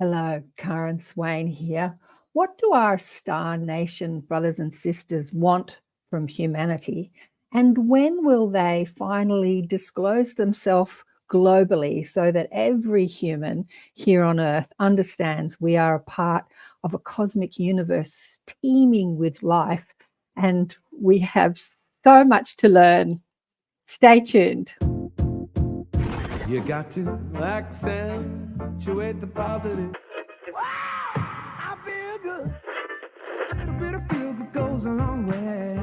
Hello, KAren Swain here. What do our star nation brothers and sisters want from humanity? And when will they finally disclose themselves globally so that every human here on Earth understands we are a part of a cosmic universe teeming with life and we have so much to learn? Stay tuned. You got to accentuate the positive. Wow, I feel good. A little bit of feel good goes a long way.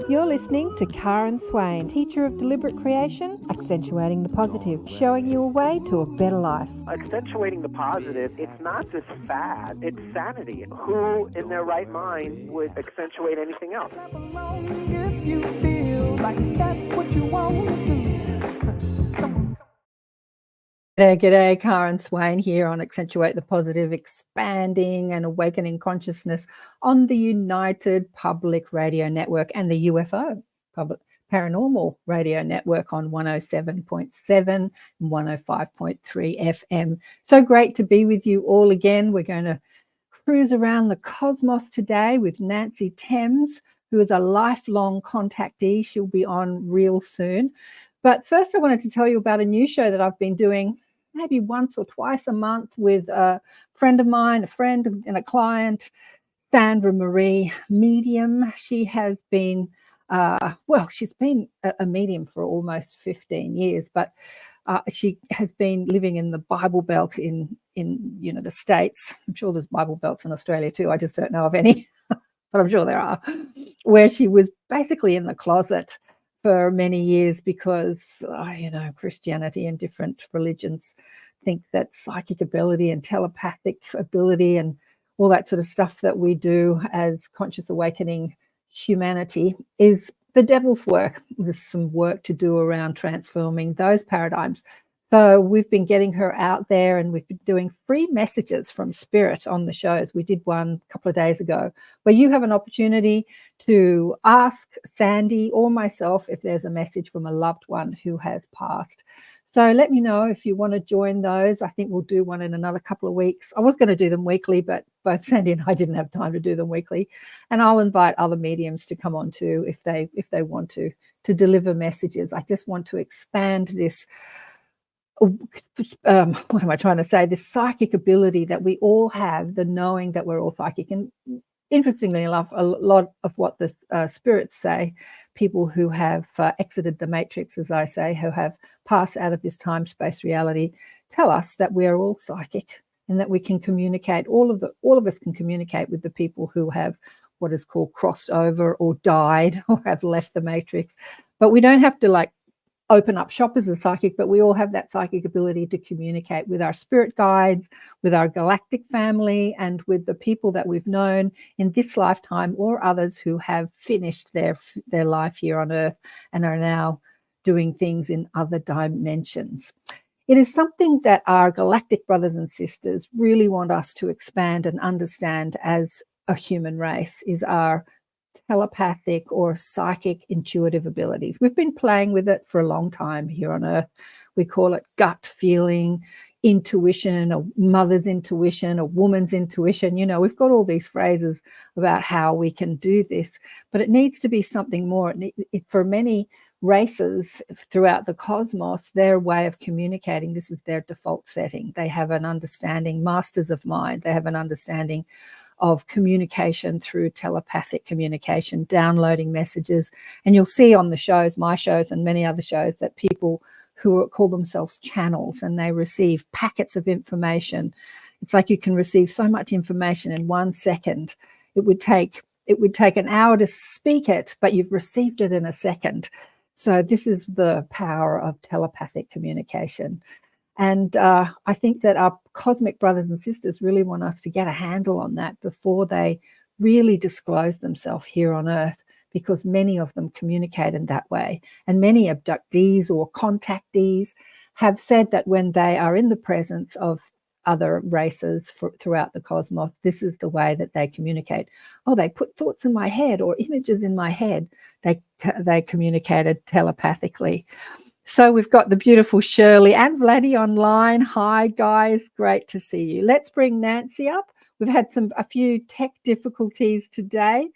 You're listening to KAren Swain, teacher of deliberate creation, accentuating the positive, showing you a way to a better life. Accentuating the positive, it's not just fad, it's sanity. Who in their right mind would accentuate anything else? If you feel like that's what you want to do. G'day, KAren Swain here on Accentuate the Positive, expanding and awakening consciousness on the United Public Radio Network and the UFO Public Paranormal Radio Network on 107.7 and 105.3 FM. So great to be with you all again. We're going to cruise around the cosmos today with Nancy Thames, who is a lifelong contactee. She'll be on real soon. But first, I wanted to tell you about a new show that I've been doing maybe once or twice a month with a friend of mine, a friend and a client, Sandra Marie, medium. She has been, she's been a medium for almost 15 years, but she has been living in the Bible Belt in the States. I'm sure there's Bible Belts in Australia too. I just don't know of any, but I'm sure there are, where she was basically in the closet for many years because, Christianity and different religions think that psychic ability and telepathic ability and all that sort of stuff that we do as conscious awakening humanity is the devil's work. There's some work to do around transforming those paradigms. So we've been getting her out there and we've been doing free messages from Spirit on the shows. We did one a couple of days ago where you have an opportunity to ask Sandy or myself if there's a message from a loved one who has passed. So let me know if you want to join those. I think we'll do one in another couple of weeks. I was going to do them weekly, but both Sandy and I didn't have time to do them weekly. And I'll invite other mediums to come on too if they want to deliver messages. I just want to expand this. What am I trying to say? This psychic ability that we all have, the knowing that we're all psychic. And interestingly enough, a lot of what the spirits say, people who have exited the matrix, as I say, who have passed out of this time-space reality, tell us that we are all psychic and that we can communicate. All of us can communicate with the people who have what is called crossed over or died or have left the matrix. But we don't have to open up shop as a psychic, but we all have that psychic ability to communicate with our spirit guides, with our galactic family, and with the people that we've known in this lifetime or others who have finished their life here on Earth and are now doing things in other dimensions. It is something that our galactic brothers and sisters really want us to expand and understand as a human race, is our telepathic or psychic intuitive abilities. We've been playing with it for a long time here on Earth. We call it gut feeling, intuition, a mother's intuition, a woman's intuition. We've got all these phrases about how we can do this, but it needs to be something more. For many races throughout the cosmos, their way of communicating, this is their default setting. They have an understanding, masters of mind, they have an understanding of communication through telepathic communication, downloading messages. And you'll see on the shows, my shows and many other shows, that people who call themselves channels and they receive packets of information. It's like you can receive so much information in 1 second. It would take an hour to speak it, but you've received it in a second. So this is the power of telepathic communication. And I think that our cosmic brothers and sisters really want us to get a handle on that before they really disclose themselves here on Earth, because many of them communicate in that way. And many abductees or contactees have said that when they are in the presence of other races throughout the cosmos, this is the way that they communicate. Oh, they put thoughts in my head or images in my head. They communicated telepathically. So we've got the beautiful Shirley and Vladdy online. Hi, guys. Great to see you. Let's bring Nancy up. We've had a few tech difficulties today.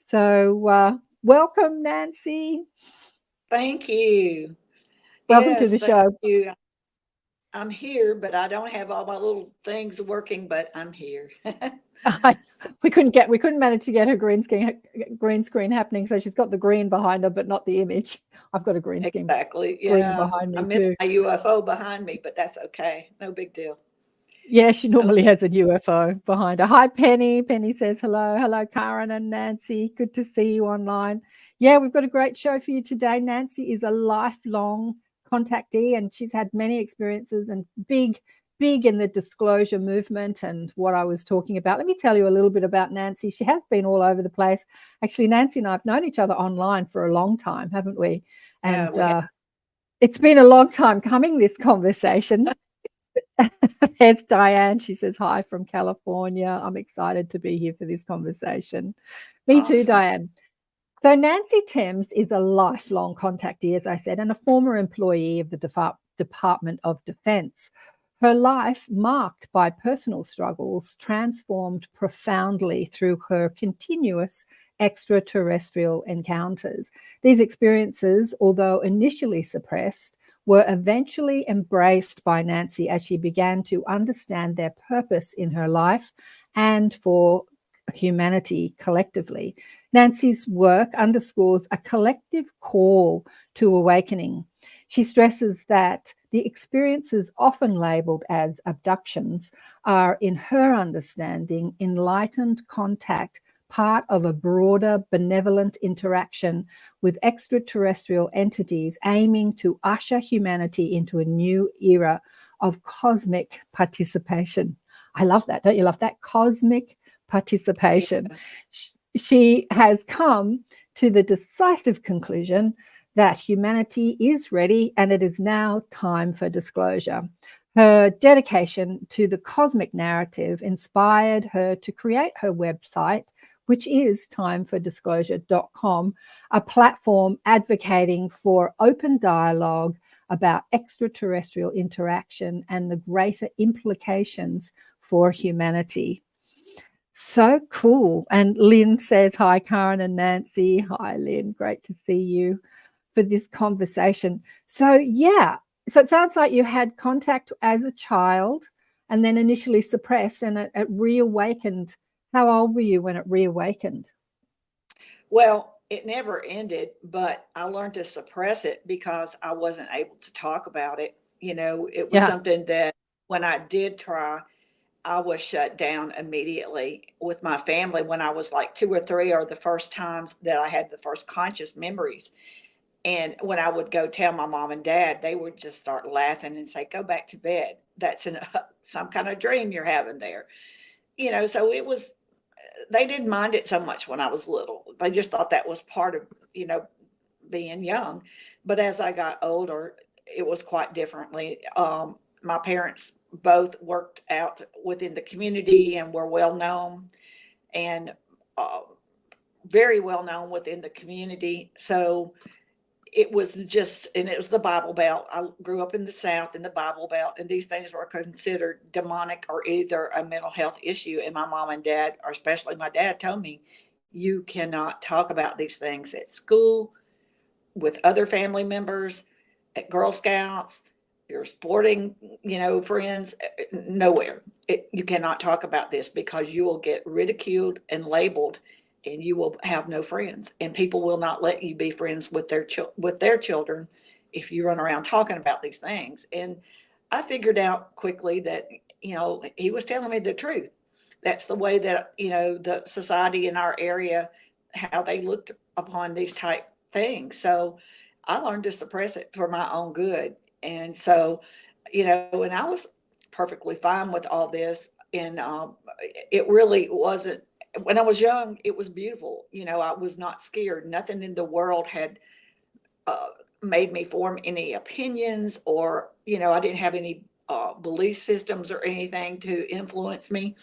So welcome, Nancy. Thank you. Welcome to Yes, the thank show. you. I'm here, but I don't have all my little things working, but I'm here. We couldn't manage to get her green screen happening, so she's got the green behind her, but not the image. I've got a green screen Exactly. green Yeah. behind I me missed too. my UFO behind me, but that's okay. No big deal. Yeah, she normally has a UFO behind her. Hi, Penny. Penny says hello. Hello, Karen and Nancy. Good to see you online. Yeah, we've got a great show for you today. Nancy is a lifelong contactee, and she's had many experiences and big in the disclosure movement and what I was talking about. Let me tell you a little bit about Nancy. She has been all over the place. Actually, Nancy and I have known each other online for a long time, haven't we? And it's been a long time coming, this conversation. It's Diane. She says hi from California. I'm excited to be here for this conversation. Me too, Diane. So Nancy Thames is a lifelong contactee, as I said, and a former employee of the Department of Defense. Her life, marked by personal struggles, transformed profoundly through her continuous extraterrestrial encounters. These experiences, although initially suppressed, were eventually embraced by Nancy as she began to understand their purpose in her life and for humanity collectively. Nancy's work underscores a collective call to awakening. She stresses that the experiences often labeled as abductions are, in her understanding, enlightened contact, part of a broader benevolent interaction with extraterrestrial entities aiming to usher humanity into a new era of cosmic participation. I love that. Don't you love that? Cosmic participation. Yeah. She has come to the decisive conclusion that humanity is ready and it is now time for disclosure. Her dedication to the cosmic narrative inspired her to create her website, which is timefordisclosure.com, a platform advocating for open dialogue about extraterrestrial interaction and the greater implications for humanity. So cool. And Lynn says, hi, Karen and Nancy. Hi, Lynn. Great to see you for this conversation. So, yeah, so it sounds like you had contact as a child and then initially suppressed and it reawakened. How old were you when it reawakened? Well, it never ended, but I learned to suppress it because I wasn't able to talk about it. You know, it was something that when I did try, I was shut down immediately with my family when I was like 2 or 3, or the first times that I had the first conscious memories. And when I would go tell my mom and dad, they would just start laughing and say, go back to bed. That's some kind of dream you're having there. You know, so it was, they didn't mind it so much when I was little. They just thought that was part of, you know, being young. But as I got older, it was quite differently. My parents both worked out within the community and were well known and very well known within the community. So it was just, and it was the Bible Belt. I grew up in the South in the Bible Belt, and these things were considered demonic or either a mental health issue. And my mom and dad, or especially my dad, told me, you cannot talk about these things at school, with other family members, at Girl Scouts, your sporting, you know, friends, nowhere. You cannot talk about this because you will get ridiculed and labeled, and you will have no friends, and people will not let you be friends with their children if you run around talking about these things. And I figured out quickly that, you know, he was telling me the truth. That's the way that, you know, the society in our area, how they looked upon these type things. So I learned to suppress it for my own good. And so, you know, and I was perfectly fine with all this. And it really wasn't, when I was young, it was beautiful. You know, I was not scared. Nothing in the world had made me form any opinions, or, you know, I didn't have any belief systems or anything to influence me.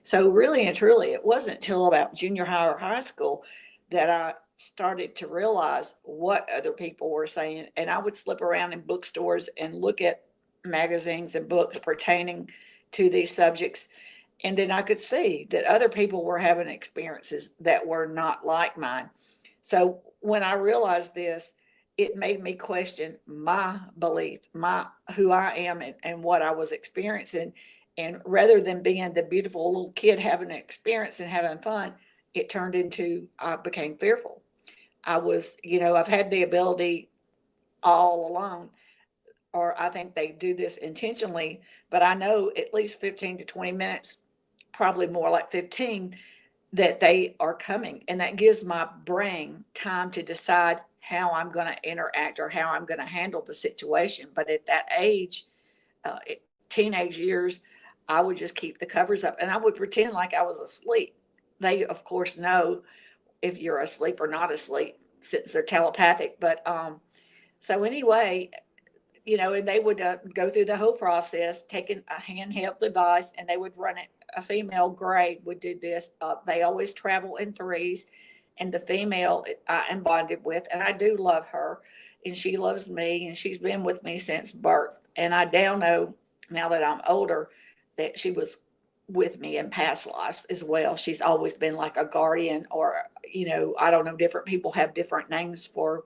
So really and truly, it wasn't until about junior high or high school that I started to realize what other people were saying, and I would slip around in bookstores and look at magazines and books pertaining to these subjects. And then I could see that other people were having experiences that were not like mine. So when I realized this, it made me question my belief, my who I am, and what I was experiencing. And rather than being the beautiful little kid having an experience and having fun, it turned into I became fearful. I was, I've had the ability all along, or I think they do this intentionally, but I know at least 15 to 20 minutes, probably more like 15, that they are coming. And that gives my brain time to decide how I'm going to interact or how I'm going to handle the situation. But at that age, teenage years, I would just keep the covers up and I would pretend like I was asleep. They, of course, know if you're asleep or not asleep since they're telepathic. But so anyway, and they would go through the whole process, taking a handheld device, and they would run it. A female gray would do this. They always travel in threes, and the female I am bonded with, and I do love her, and she loves me, and she's been with me since birth. And I now know, now that I'm older, that she was with me in past lives as well. She's always been like a guardian, or, I don't know, different people have different names for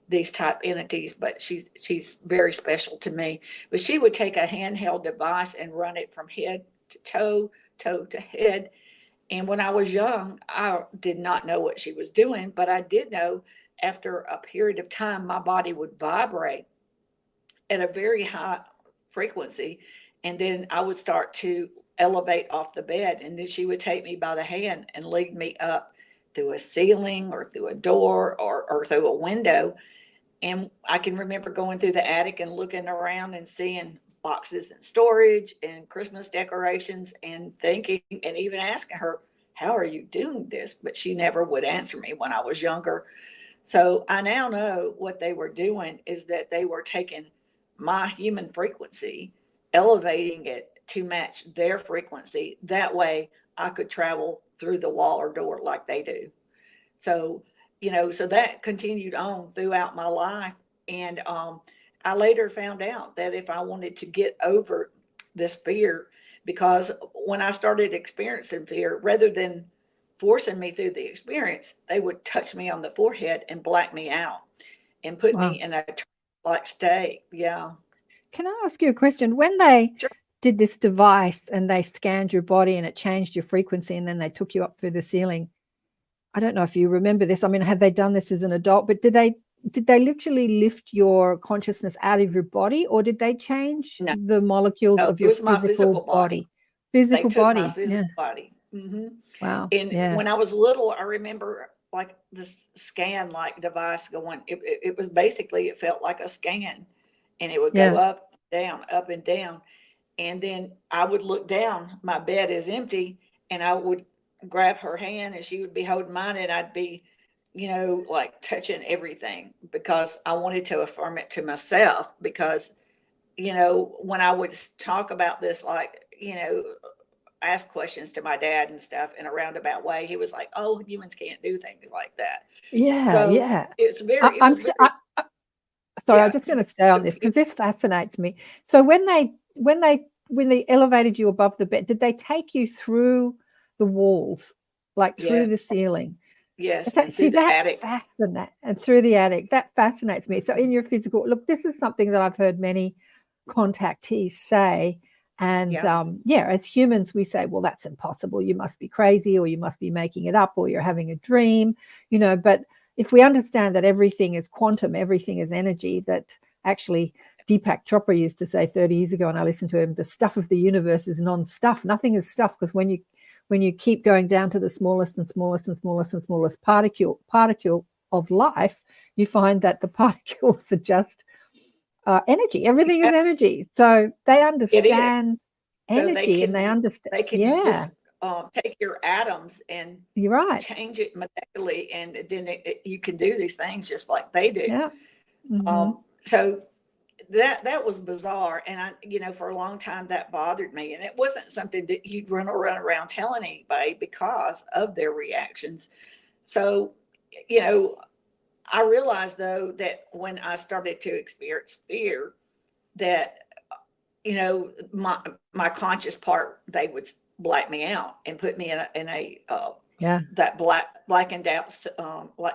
these type entities, but she's very special to me. But she would take a handheld device and run it from head to toe, toe to head. And when I was young, I did not know what she was doing, but I did know after a period of time, my body would vibrate at a very high frequency. And then I would start to elevate off the bed. And then she would take me by the hand and lead me up through a ceiling or through a door or through a window. And I can remember going through the attic and looking around and seeing boxes and storage and Christmas decorations and thinking and even asking her, how are you doing this? But she never would answer me when I was younger. So I now know what they were doing is that they were taking my human frequency, elevating it to match their frequency. That way I could travel through the wall or door like they do. So, so that continued on throughout my life. And I later found out that if I wanted to get over this fear, because when I started experiencing fear, rather than forcing me through the experience, they would touch me on the forehead and black me out and put me in a like state. Yeah. Can I ask you a question? When they Sure. did this device and they scanned your body and it changed your frequency and then they took you up through the ceiling, I don't know if you remember this. I mean, have they done this as an adult? But did they literally lift your consciousness out of your body, or did they change the molecules of your physical body? Physical body. My physical body. Mm-hmm. Wow. And when I was little, I remember like this scan like device going. It was basically, it felt like a scan, and it would go up and down, and then I would look down. My bed is empty, and I would grab her hand and she would be holding mine, and I'd be, like touching everything because I wanted to affirm it to myself. Because, when I would talk about this, like, ask questions to my dad and stuff in a roundabout way, he was like, oh, humans can't do things like that. It's very, sorry, I'm just going to stay on this because this fascinates me. So when they elevated you above the bed, did they take you through the walls, like through the ceiling? Yes. Okay, see, that fascinates, and through the attic, that fascinates me. So in your physical, look, this is something that I've heard many contactees say. And as humans, we say, well, that's impossible. You must be crazy, or you must be making it up, or you're having a dream, but if we understand that everything is quantum, everything is energy, that actually Deepak Chopra used to say 30 years ago, and I listened to him, the stuff of the universe is non-stuff. Nothing is stuff, because when you keep going down to the smallest and smallest and smallest and smallest particle of life, you find that the particles are just energy. Everything is energy. So they understand energy, and they understand. They can just take your atoms and you're right, change it molecularly, and then you can do these things just like they do. Yeah. Mm-hmm. So that was bizarre, and I, for a long time that bothered me, and it wasn't something that you'd run around telling anybody because of their reactions. So I realized though that when I started to experience fear, that my conscious part, they would black me out and put me in a that blackened out.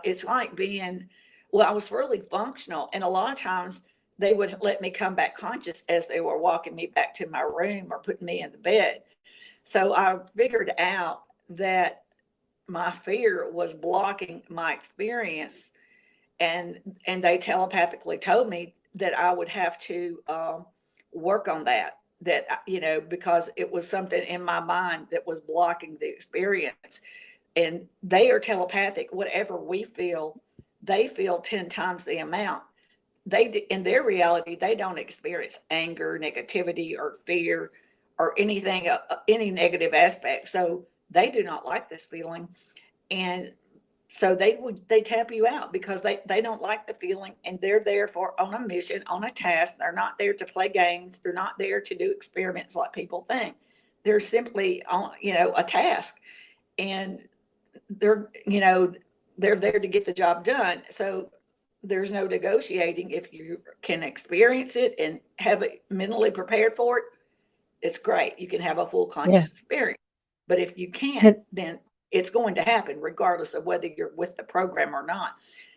It's like being, well, I was really functional, and a lot of times they would let me come back conscious as they were walking me back to my room or putting me in the bed. So I figured out that my fear was blocking my experience, and they telepathically told me that I would have to work on that, because it was something in my mind that was blocking the experience. And they are telepathic. Whatever we feel, they feel 10 times the amount. In their reality, they don't experience anger, negativity, or fear, or anything, any negative aspect. So they do not like this feeling. And so they tap you out because they don't like the feeling, and they're there on a mission, on a task. They're not there to play games. They're not there to do experiments like people think. They're simply on, a task, and they're there to get the job done. So there's no negotiating. If you can experience it and have it mentally prepared for it, it's great. You can have a full conscious experience. But if you can't, then it's going to happen regardless of whether you're with the program or not.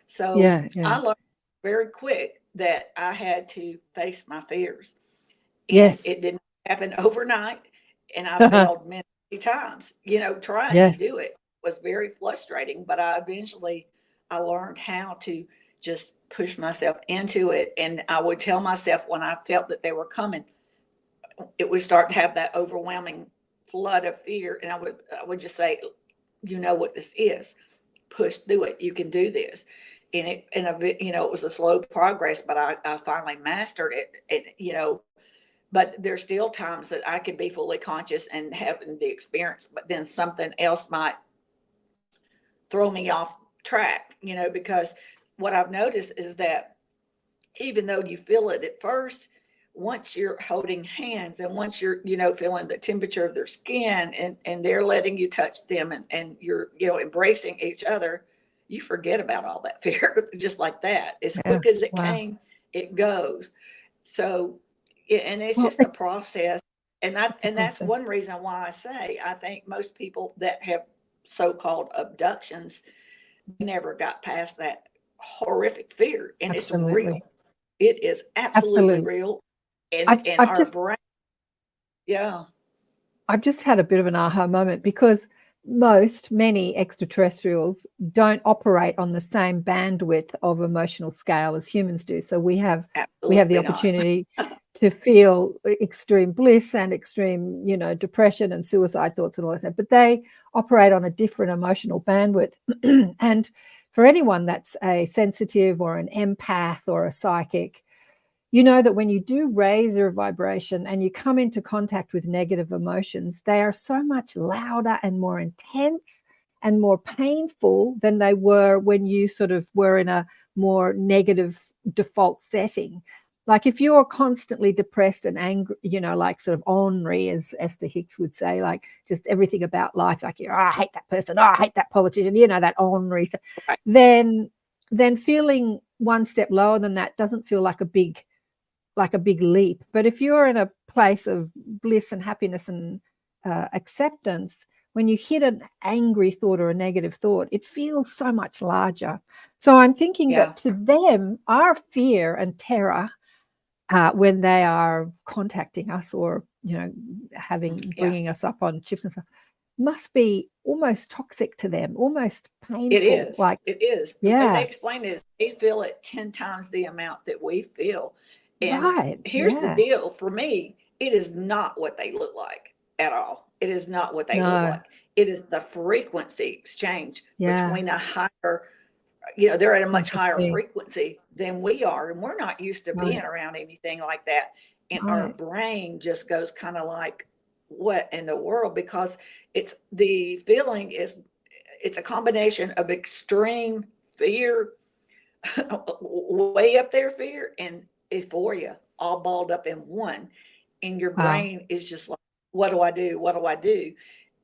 So I learned very quick that I had to face my fears. And it didn't happen overnight. And I failed many times, trying to do it was very frustrating, but I learned how to just push myself into it. And I would tell myself when I felt that they were coming, it would start to have that overwhelming flood of fear. And I would just say, you know what this is, push through it. You can do this. And it was a slow progress, but I finally mastered it. And, but there's still times that I can be fully conscious and having the experience, but then something else might throw me off track, because what I've noticed is that even though you feel it at first, once you're holding hands and once you're, feeling the temperature of their skin and they're letting you touch them and you're, embracing each other, you forget about all that fear just like that. As quick as it came, it goes. So, and it's just a process. And that's one reason why I say, I think most people that have so-called abductions never got past that horrific fear. And it's real. It is absolutely real. And our brain. Yeah. I've just had a bit of an aha moment because many extraterrestrials don't operate on the same bandwidth of emotional scale as humans do. So we have the opportunity to feel extreme bliss and extreme, depression and suicide thoughts and all that. But they operate on a different emotional bandwidth. And for anyone that's a sensitive or an empath or a psychic, you know that when you do raise your vibration and you come into contact with negative emotions, they are so much louder and more intense and more painful than they were when you sort of were in a more negative default setting. Like if you're constantly depressed and angry, like sort of ornery, as Esther Hicks would say, like just everything about life, like, I hate that person, I hate that politician, that ornery stuff, then feeling one step lower than that doesn't feel like a big leap. But if you're in a place of bliss and happiness and acceptance, when you hit an angry thought or a negative thought, it feels so much larger. So I'm thinking that to them, our fear and terror when they are contacting us or, bringing us up on chips and stuff, must be almost toxic to them, almost painful. It is. It is. Yeah. They explain it. They feel it 10 times the amount that we feel. And here's the deal for me, it is not what they look like at all. It is not what they look like. It is the frequency exchange between a higher, they're at a much higher frequency than we are. And we're not used to being around anything like that. And our brain just goes kind of like, what in the world? Because it's a combination of extreme fear, way up there fear, and euphoria all balled up in one, and your brain is just like, what do I do?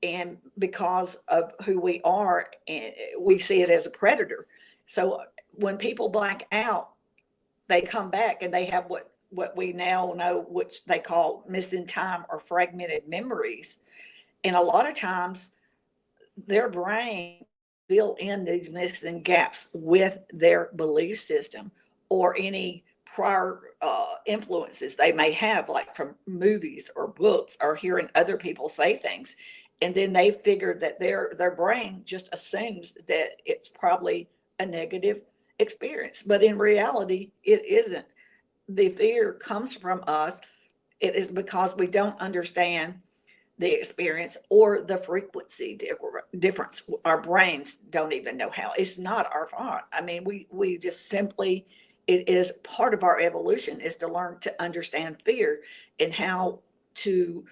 and because of who we are, and we see it as a predator. So when people black out, they come back and they have what we now know, which they call missing time or fragmented memories. And a lot of times their brain fill in these missing gaps with their belief system or any prior influences they may have, like from movies or books or hearing other people say things. And then they figure that their brain just assumes that it's probably a negative experience. But in reality, it isn't. The fear comes from us. It is because we don't understand the experience or the frequency difference. Our brains don't even know how. It's not our fault. I mean, we just simply, it is part of our evolution is to learn to understand fear and how to,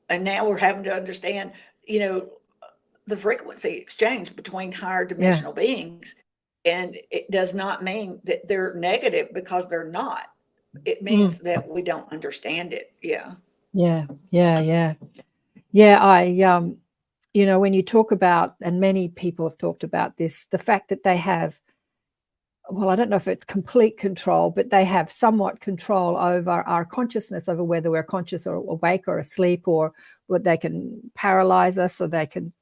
and now we're having to understand, the frequency exchange between higher dimensional beings. And it does not mean that they're negative, because they're not. It means that we don't understand it. Yeah. When you talk about, and many people have talked about this, the fact that they have, well, I don't know if it's complete control, but they have somewhat control over our consciousness, over whether we're conscious or awake or asleep, or what they can paralyze us, or they can,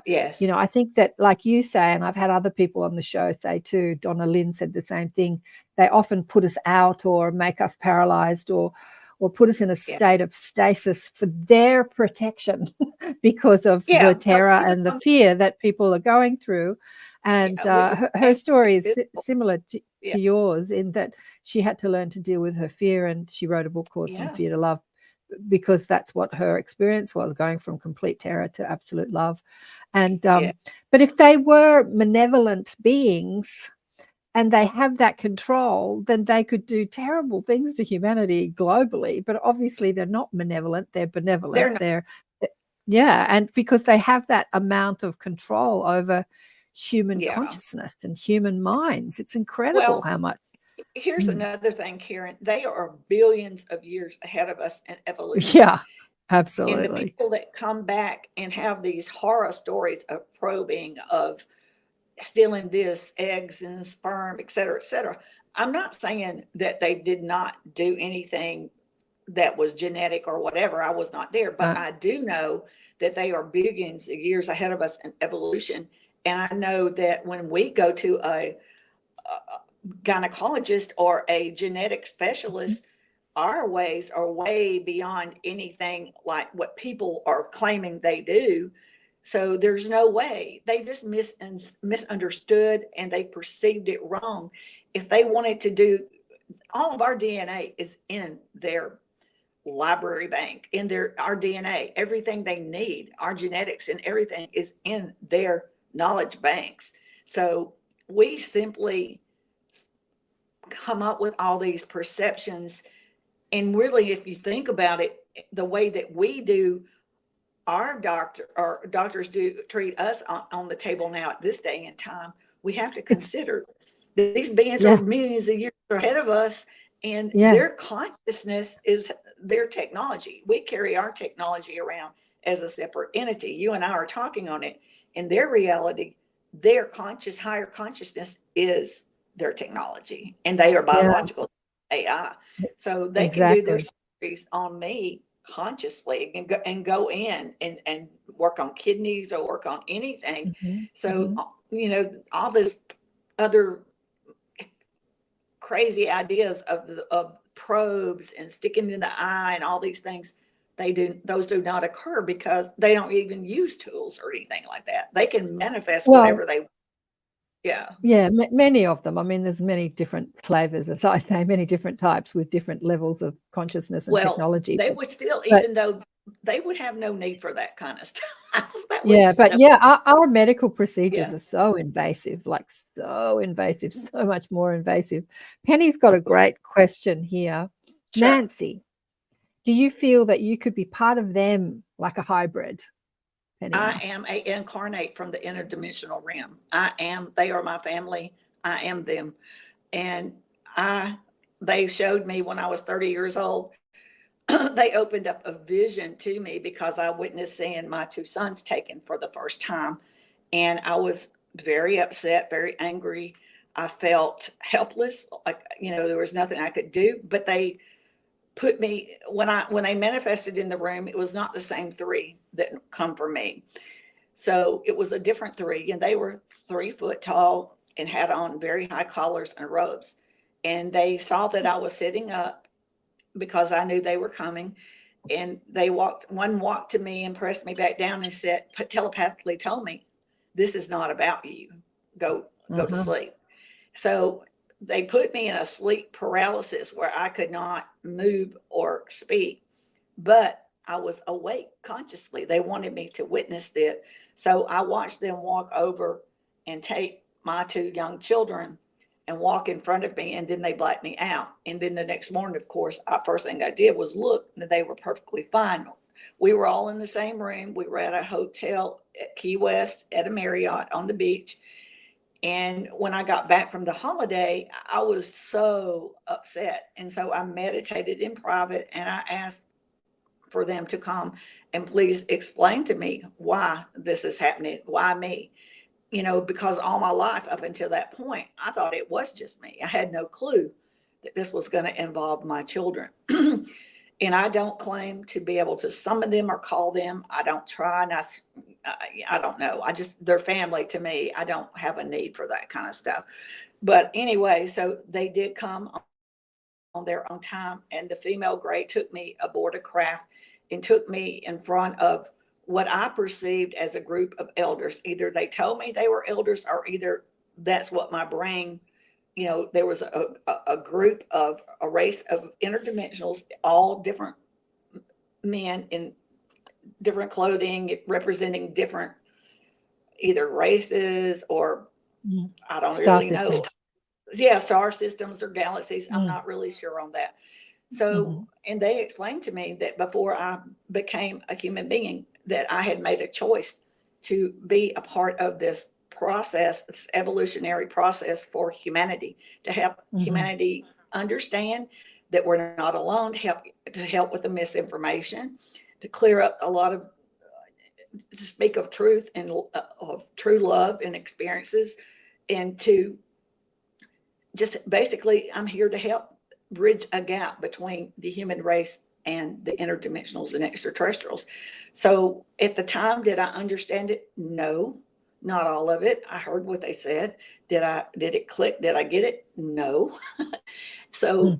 yes. I think that, like you say, and I've had other people on the show say too, Donna Lynn said the same thing, they often put us out or make us paralyzed or put us in a state of stasis for their protection because of the terror and the fear that people are going through. And her story is similar to yours, in that she had to learn to deal with her fear, and she wrote a book called From Fear to Love, because that's what her experience was, going from complete terror to absolute love. And but if they were malevolent beings and they have that control, then they could do terrible things to humanity globally. But obviously they're not malevolent, they're benevolent. And because they have that amount of control over human consciousness and human minds, it's incredible how much. Here's another thing, Karen. They are billions of years ahead of us in evolution. Yeah, absolutely. And the people that come back and have these horror stories of probing, of stealing this, eggs and sperm, et cetera, et cetera. I'm not saying that they did not do anything that was genetic or whatever. I was not there, but I do know that they are billions of years ahead of us in evolution. And I know that when we go to a gynecologist or a genetic specialist, our ways are way beyond anything like what people are claiming they do. So there's no way. They just misunderstood, and they perceived it wrong. If they wanted to do, all of our DNA is in their library bank, in our DNA, everything they need, our genetics and everything is in their knowledge banks. So we simply come up with all these perceptions. And really, if you think about it, the way that we do, our doctors do treat us on the table now at this day and time, we have to consider that these beings are millions of years ahead of us, and their consciousness is their technology. We carry our technology around as a separate entity. You and I are talking on it. In their reality, their higher consciousness is their technology, and they are biological AI. So they can do their surgeries on me consciously and go in and work on kidneys or work on anything. So all this other crazy ideas of probes and sticking in the eye and all these things, those do not occur, because they don't even use tools or anything like that. They can manifest whatever they want. Many of them. I mean, there's many different flavors, as I say, many different types with different levels of consciousness and technology. They would still, even though they would have no need for that kind of stuff. Our medical procedures are so invasive, so much more invasive. Penny's got a great question here. Sure. Nancy, do you feel that you could be part of them, like a hybrid? I am an incarnate from the interdimensional realm. They are my family. I am them. And they showed me when I was 30 years old, they opened up a vision to me because I witnessed seeing my two sons taken for the first time. And I was very upset, very angry. I felt helpless, like, there was nothing I could do. But they put me, when they manifested in the room, it was not the same three that come for me. So it was a different three, and they were 3 foot tall and had on very high collars and robes. And they saw that I was sitting up because I knew they were coming. And one walked to me and pressed me back down and said, telepathically told me, this is not about you. Go to sleep. So they put me in a sleep paralysis where I could not move or speak, but I was awake consciously. They wanted me to witness it. So I watched them walk over and take my 2 young children and walk in front of me, and then they blacked me out. And then the next morning, of course, first thing I did was look, and they were perfectly fine. We were all in the same room. We were at a hotel at Key West at a Marriott on the beach. And when I got back from the holiday, I was so upset. And so I meditated in private, and I asked for them to come and please explain to me why this is happening, why me. Because all my life up until that point, I thought it was just me. I had no clue that this was going to involve my children. And I don't claim to be able to summon them or call them. I don't try. And I don't know. They're family to me. I don't have a need for that kind of stuff. But anyway, so they did come on their own time. And the female gray took me aboard a craft and took me in front of what I perceived as a group of elders. Either they told me they were elders, or either that's what my brain, there was a group of a race of interdimensionals, all different men in different clothing, representing different either races or I don't really know. Yeah, star systems or galaxies. I'm not really sure on that. So, and they explained to me that before I became a human being, that I had made a choice to be a part of this process, this evolutionary process for humanity, to help humanity understand that we're not alone, to help with the misinformation, to clear up a lot of, to speak of truth and of true love and experiences, and to just basically, I'm here to help bridge a gap between the human race and the interdimensionals and extraterrestrials. So at the time, did I understand it? No, not all of it. I heard what they said. Did it click? Did I get it? No. So,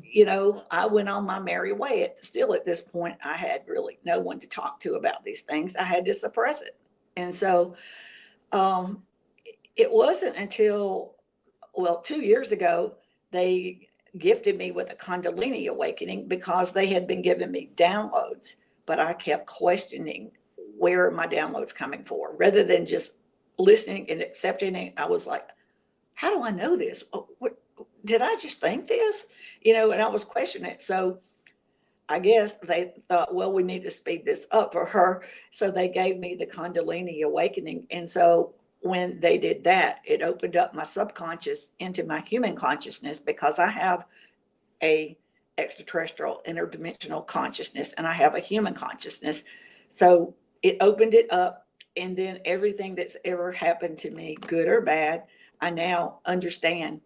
I went on my merry way. Still at this point, I had really no one to talk to about these things. I had to suppress it. And so it wasn't until, 2 years ago, they gifted me with a Kundalini awakening because they had been giving me downloads, but I kept questioning, where are my downloads coming for? Rather than just listening and accepting it, I was like, how do I know this? Did I just think this? And I was questioning it. So I guess they thought, well, we need to speed this up for her. So they gave me the Kundalini awakening. And so when they did that, it opened up my subconscious into my human consciousness, because I have a extraterrestrial interdimensional consciousness and I have a human consciousness. So it opened it up, and then everything that's ever happened to me, good or bad, I now understand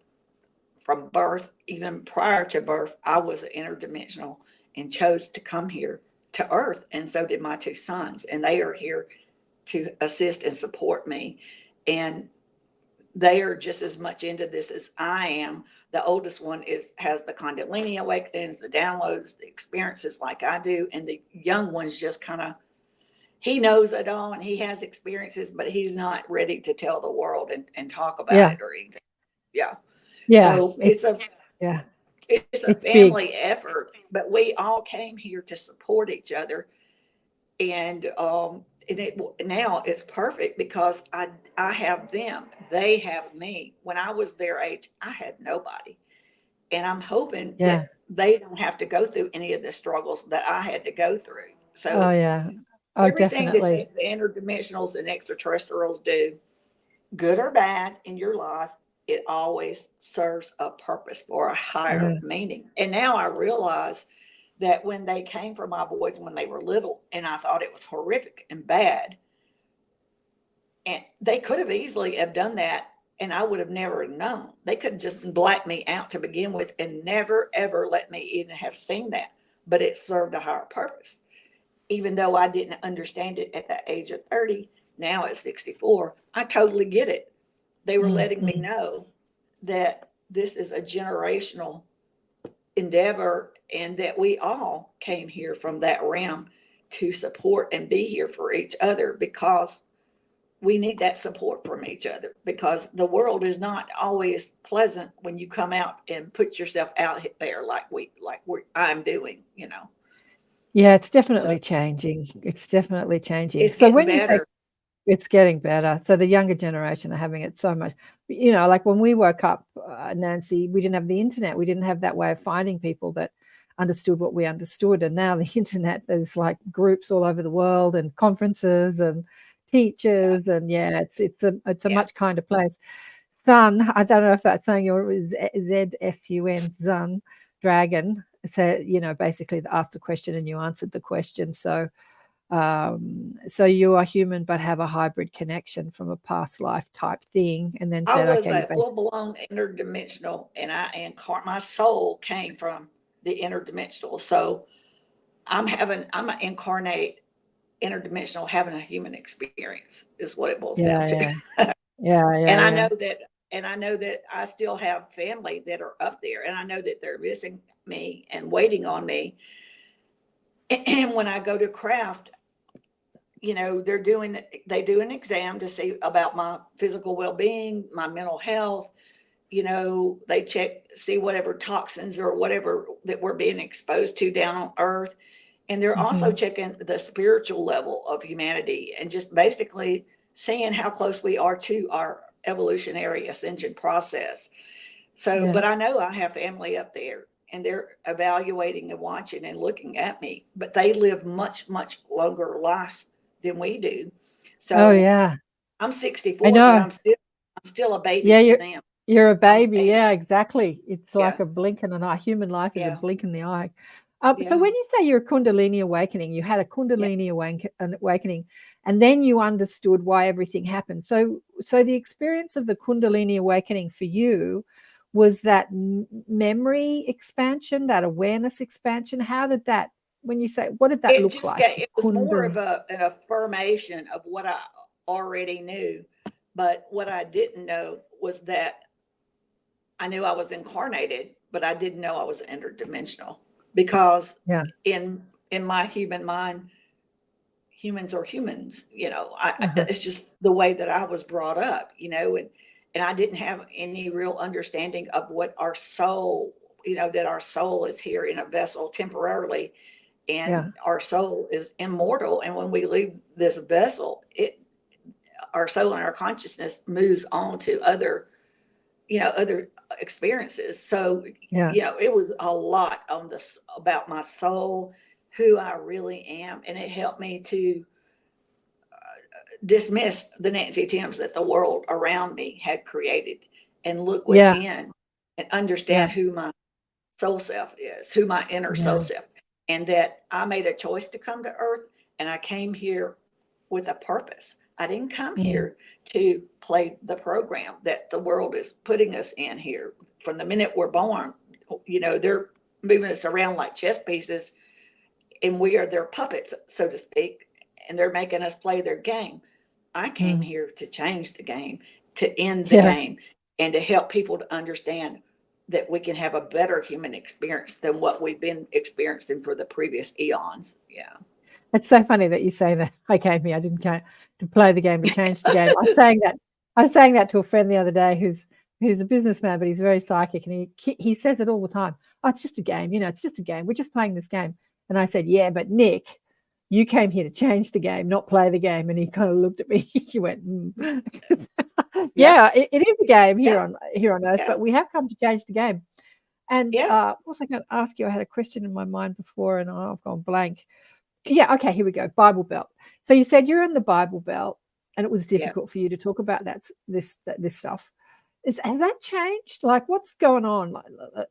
from birth. Even prior to birth, I was interdimensional and chose to come here to Earth, and so did my 2 sons, and they are here to assist and support me. And they are just as much into this as I am. The oldest one has the Kundalini awakenings, the downloads, the experiences like I do. And the young one's just kind of, he knows it all and he has experiences, but he's not ready to tell the world and talk about it or anything. Yeah. So it's a family big effort, but we all came here to support each other. And now it's perfect because I have them, they have me. When I was their age, I had nobody. And I'm hoping that they don't have to go through any of the struggles that I had to go through. So everything definitely that the interdimensionals and extraterrestrials do, good or bad in your life, it always serves a purpose for a higher meaning. And now I realize that when they came for my boys when they were little, and I thought it was horrific and bad, and they could have easily have done that, and I would have never known. They could have just blacked me out to begin with and never, ever let me even have seen that. But it served a higher purpose. Even though I didn't understand it at the age of 30, now at 64, I totally get it. They were letting me know that this is a generational endeavor and that we all came here from that realm to support and be here for each other, because we need that support from each other, because the world is not always pleasant when you come out and put yourself out there like I'm doing, you know. Yeah, it's definitely changing. It's definitely changing. It's So getting when you say better. it's getting better, so the younger generation are having it so much. You know, like when we woke up, Nancy, we didn't have the internet. We didn't have that way of finding people that understood what we understood. And now the internet, there's like groups all over the world and conferences and teachers, and it's a much kinder place. Sun, I don't know if that's saying your ZSUN, Sun, Dragon. So, you know, basically asked the question and you answered the question. So so you are human but have a hybrid connection from a past life type thing, and then I said, was okay, a full-blown interdimensional, and my soul came from the interdimensional. So I'm an incarnate interdimensional having a human experience is what it boils down to. And I know that I still have family that are up there, and I know that they're missing me and waiting on me. And when I go to craft, you know, they do an exam to see about my physical well-being, my mental health. You know, they see whatever toxins or whatever that we're being exposed to down on earth. And they're also checking the spiritual level of humanity and just basically seeing how close we are to our evolutionary ascension process. So, but I know I have family up there, and they're evaluating and watching and looking at me, but they live much, much longer lives than we do. So I'm 64, I know. but I'm still a baby to them. You're a baby. Yeah, exactly. It's like a blink in an eye. Human life is a blink in the eye. So when you say you're a Kundalini awakening, you had a Kundalini awakening, and then you understood why everything happened. So the experience of the Kundalini awakening for you was that memory expansion, that awareness expansion. How did that, when you say, what did that look like? It was more of an affirmation of what I already knew. But what I didn't know was that I knew I was incarnated, but I didn't know I was interdimensional, because in my human mind, humans are humans, you know. It's just the way that I was brought up, you know, and I didn't have any real understanding of what our soul, you know, that our soul is here in a vessel temporarily, and our soul is immortal. And when we leave this vessel, our soul and our consciousness moves on to other experiences. So, you know, it was a lot on this about my soul, who I really am. And it helped me to dismiss the Nancy Thames that the world around me had created, and look within and understand who my soul self is, who my inner soul self, and that I made a choice to come to Earth, and I came here with a purpose. I didn't come here to play the program that the world is putting us in here. From the minute we're born, you know, they're moving us around like chess pieces, and we are their puppets, so to speak, and they're making us play their game. I came here to change the game, to end the game, and to help people to understand that we can have a better human experience than what we've been experiencing for the previous eons. Yeah. It's so funny that you say that. I came here, I didn't come to play the game, to change the game. I was saying that to a friend the other day who's a businessman, but he's very psychic, and he says it all the time. Oh, it's just a game, you know, it's just a game. We're just playing this game. And I said, yeah, but Nick, you came here to change the game, not play the game. And he kind of looked at me. He went, it is a game here on Earth, but we have come to change the game. And what was I going to ask you? I had a question in my mind before, and I've gone blank. Yeah, okay, here we go. Bible Belt. So you said you're in the Bible Belt, and it was difficult for you to talk about this stuff. Has that changed? Like, what's going on?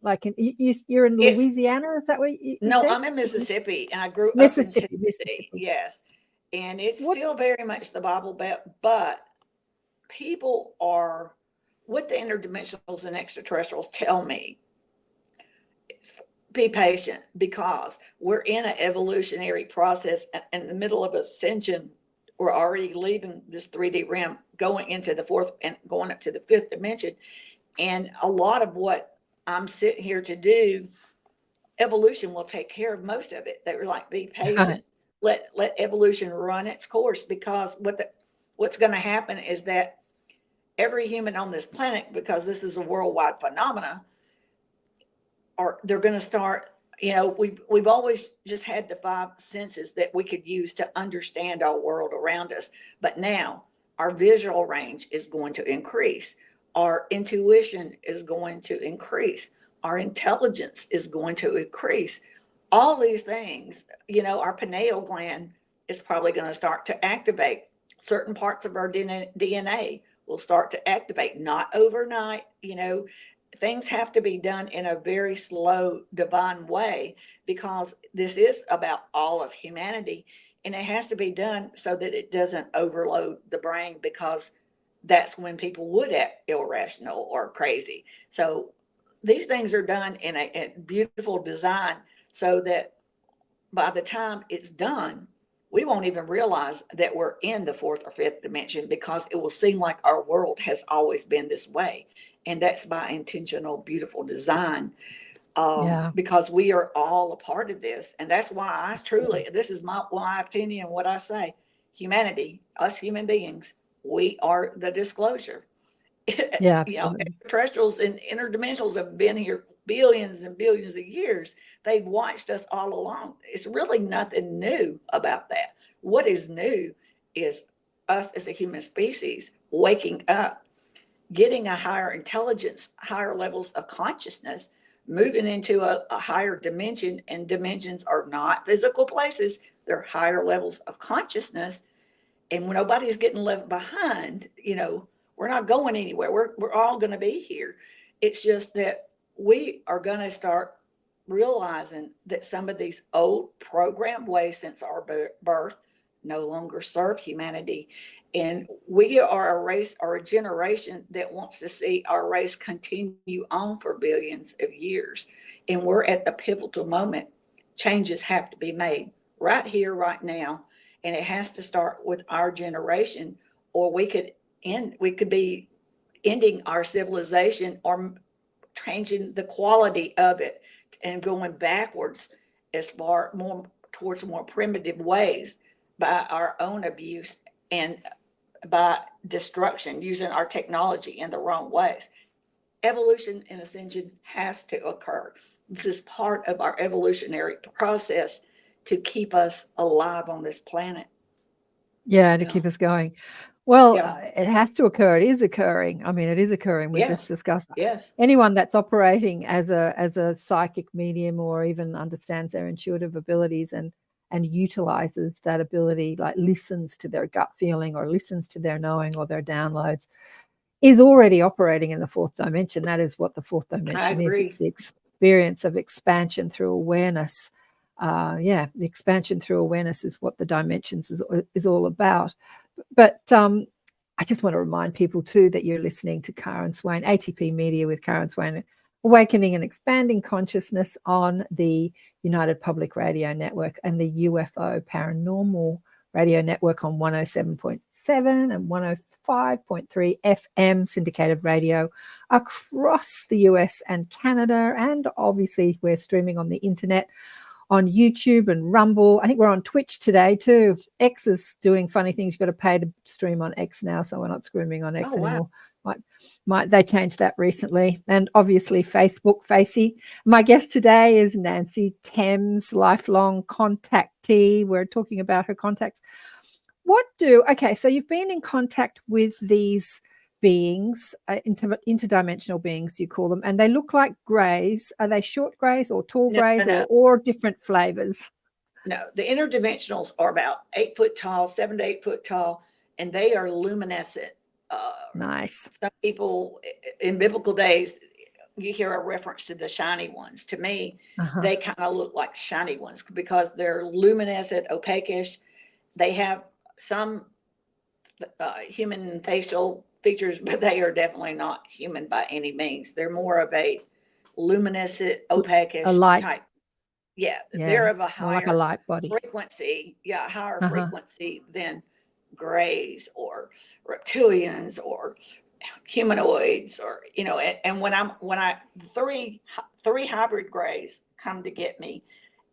Like you're in It's Louisiana? Is that what you no, said? I'm in Mississippi, and I grew up in Mississippi, Tennessee. Mississippi. Yes, and it's What's still very much the Bible Belt, but people are what the interdimensionals and extraterrestrials tell me. Be patient, because we're in an evolutionary process in the middle of ascension. We're already leaving this 3D realm, going into the fourth and going up to the fifth dimension. And a lot of what I'm sitting here to do, evolution will take care of most of it. They were like, be patient, let evolution run its course, because what's going to happen is that every human on this planet, because this is a worldwide phenomena, or they're going to start, we've always just had the five senses that we could use to understand our world around us. But now our visual range is going to increase. Our intuition is going to increase. Our intelligence is going to increase. All these things, our pineal gland is probably going to start to activate. Certain parts of our DNA will start to activate, not overnight, things have to be done in a very slow, divine way, because this is about all of humanity, and it has to be done so that it doesn't overload the brain, because that's when people would act irrational or crazy. So these things are done in a beautiful design, so that by the time it's done, we won't even realize that we're in the fourth or fifth dimension, because it will seem like our world has always been this way. And that's by intentional, beautiful design, because we are all a part of this. And that's why this is my opinion, what I say, humanity, us human beings, we are the disclosure. Yeah, absolutely. Extraterrestrials and interdimensionals have been here billions and billions of years. They've watched us all along. It's really nothing new about that. What is new is us as a human species waking up, getting a higher intelligence, higher levels of consciousness, moving into a higher dimension. And dimensions are not physical places, they're higher levels of consciousness. And when nobody's getting left behind, we're not going anywhere. We're all going to be here. It's just that we are going to start realizing that some of these old programmed ways since our birth no longer serve humanity. And we are a race or a generation that wants to see our race continue on for billions of years. And we're at the pivotal moment. Changes have to be made right here, right now. And it has to start with our generation, or we could be ending our civilization or changing the quality of it and going backwards as far more towards more primitive ways by our own abuse and by destruction, using our technology in the wrong ways. Evolution and ascension has to occur. This is part of our evolutionary process to keep us alive on this planet. Yeah, to keep us going. Well, it has to occur. It is occurring. I mean, it is occurring. We just discussed. Yes. Anyone that's operating as a psychic medium, or even understands their intuitive abilities and utilizes that ability, like listens to their gut feeling or listens to their knowing or their downloads, is already operating in the fourth dimension. That is what the fourth dimension is. It's the experience of expansion through awareness. The expansion through awareness is what the dimensions is all about. But I just want to remind people too that you're listening to KAren Swain, ATP Media with KAren Swain, awakening and expanding consciousness on the United Public Radio Network and the UFO Paranormal Radio Network on 107.7 and 105.3 FM syndicated radio across the US and Canada. And obviously we're streaming on the internet on YouTube and Rumble. I think we're on Twitch today too. X is doing funny things. You've got to pay to stream on X now, so we're not streaming on X anymore. Might they changed that recently. And obviously Facebook, Facey. My guest today is Nancy Thames, lifelong contactee. We're talking about her contacts. So you've been in contact with these beings, interdimensional beings you call them, and they look like greys. Are they short greys or tall greys or different flavors? No, the interdimensionals are about 8 foot tall, 7 to 8 foot tall, and they are luminescent. Nice. Some people in biblical days, you hear a reference to the shiny ones. To me, they kind of look like shiny ones because they're luminescent, opaquish. They have some human facial features, but they are definitely not human by any means. They're more of a luminescent, opaquish light. type. Yeah, Yeah, they're of a more like a higher light body. frequency. Yeah, higher frequency than grays or reptilians or humanoids, or and when I three hybrid grays come to get me,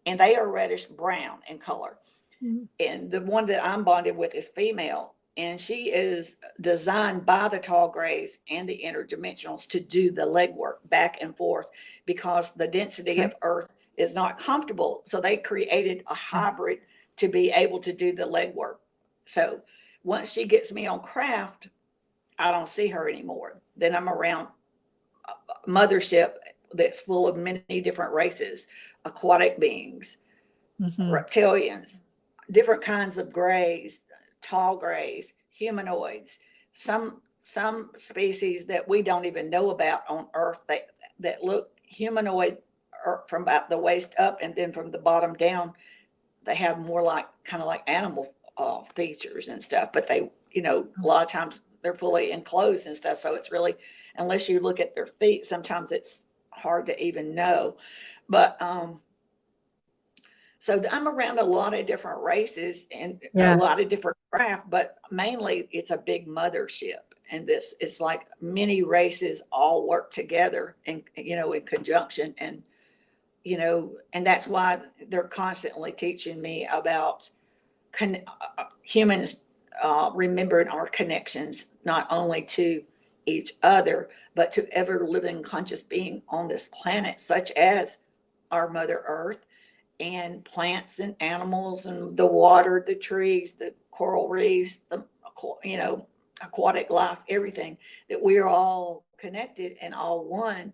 and they are reddish brown in color. And the one that I'm bonded with is female, and she is designed by the tall grays and the interdimensionals to do the legwork back and forth because the density of Earth is not comfortable. So they created a hybrid to be able to do the legwork. So once she gets me on craft, I don't see her anymore. Then I'm around a mothership that's full of many different races, aquatic beings, reptilians, different kinds of grays, tall grays, humanoids, some species that we don't even know about on Earth that look humanoid from about the waist up, and then from the bottom down, they have more like kind of like animal features and stuff. But they, a lot of times they're fully enclosed and stuff. So it's really, unless you look at their feet, sometimes it's hard to even know. But so I'm around a lot of different races and a lot of different craft, but mainly it's a big mothership. And it's like many races all work together and, in conjunction. And, and that's why they're constantly teaching me about humans remembering our connections, not only to each other, but to ever living conscious being on this planet, such as our Mother Earth, and plants and animals and the water, the trees, the coral reefs, the aquatic life, everything, that we're all connected and all one,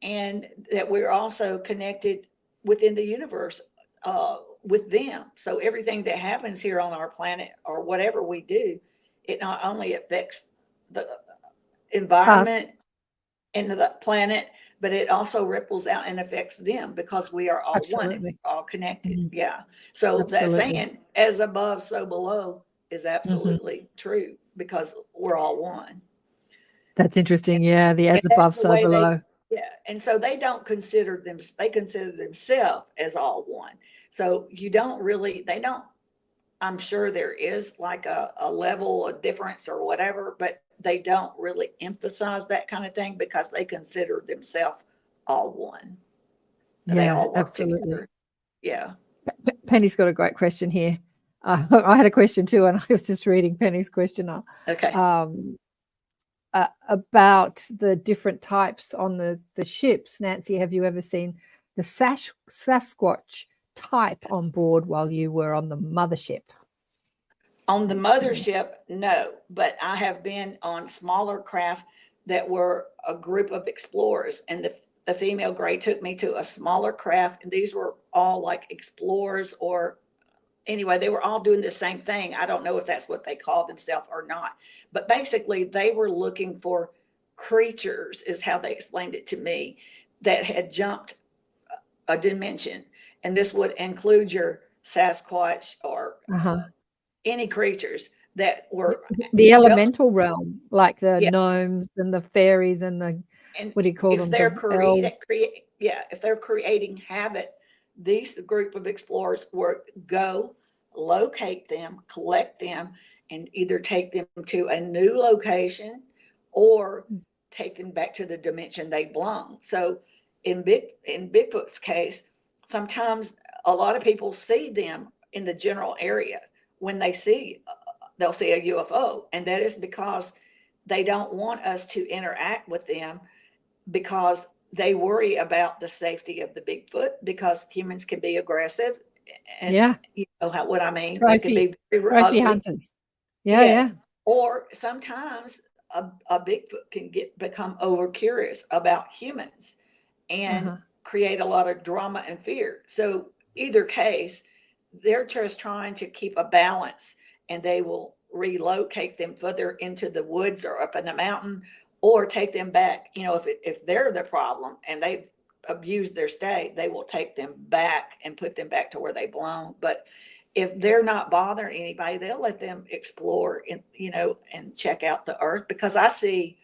and that we're also connected within the universe with them. So everything that happens here on our planet or whatever we do, it not only affects the environment and the planet, but it also ripples out and affects them because we are all one, all connected. Yeah. So that saying, as above, so below, is absolutely true because we're all one. That's interesting. Yeah. The as above, so below. And so they consider themselves as all one. So I'm sure there is like a level of difference or whatever, but they don't really emphasize that kind of thing because they consider themselves all one. They all work together. Yeah. Penny's got a great question here. I had a question too, and I was just reading Penny's question. Okay. About the different types on the ships. Nancy, have you ever seen the Sasquatch type on board while you were on the mothership? On the mothership, no, but I have been on smaller craft that were a group of explorers, and the female gray took me to a smaller craft, and these were all like explorers, or anyway, they were all doing the same thing. I don't know if that's what they call themselves or not, but basically they were looking for creatures, is how they explained it to me, that had jumped a dimension, and this would include your Sasquatch or any creatures that were the elemental realm, like the gnomes and the fairies and the what do you call them? If they're creating habit, these group of explorers would go locate them, collect them, and either take them to a new location or take them back to the dimension they belong. So in Bigfoot's case, sometimes a lot of people see them in the general area. When they'll see a UFO, and that is because they don't want us to interact with them because they worry about the safety of the Bigfoot, because humans can be aggressive, and you know what I mean. They can be very ugly hunters. Or sometimes a Bigfoot can become over curious about humans and create a lot of drama and fear. So either case, they're just trying to keep a balance, and they will relocate them further into the woods or up in the mountain, or take them back. You know, if they're the problem and they've abused their state, they will take them back and put them back to where they belong. But if they're not bothering anybody, they'll let them explore and, you know, and check out the earth. Because I see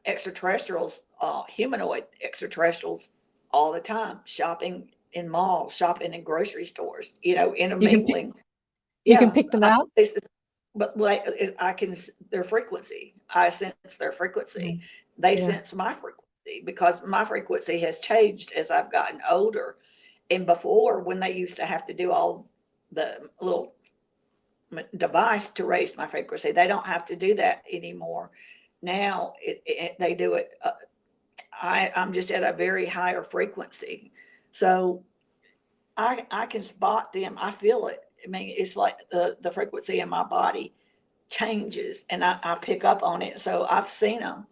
extraterrestrials, humanoid extraterrestrials all the time, shopping in malls, shopping in grocery stores, you know, intermingling. You can pick them out? But like, I can, their frequency, I sense their frequency. They sense my frequency, because my frequency has changed as I've gotten older. And before, when they used to have to do all the little device to raise my frequency, they don't have to do that anymore. Now they do it. I'm just at a very higher frequency. So I can spot them. I feel it. I mean, it's like the frequency in my body changes, and I pick up on it. So I've seen them.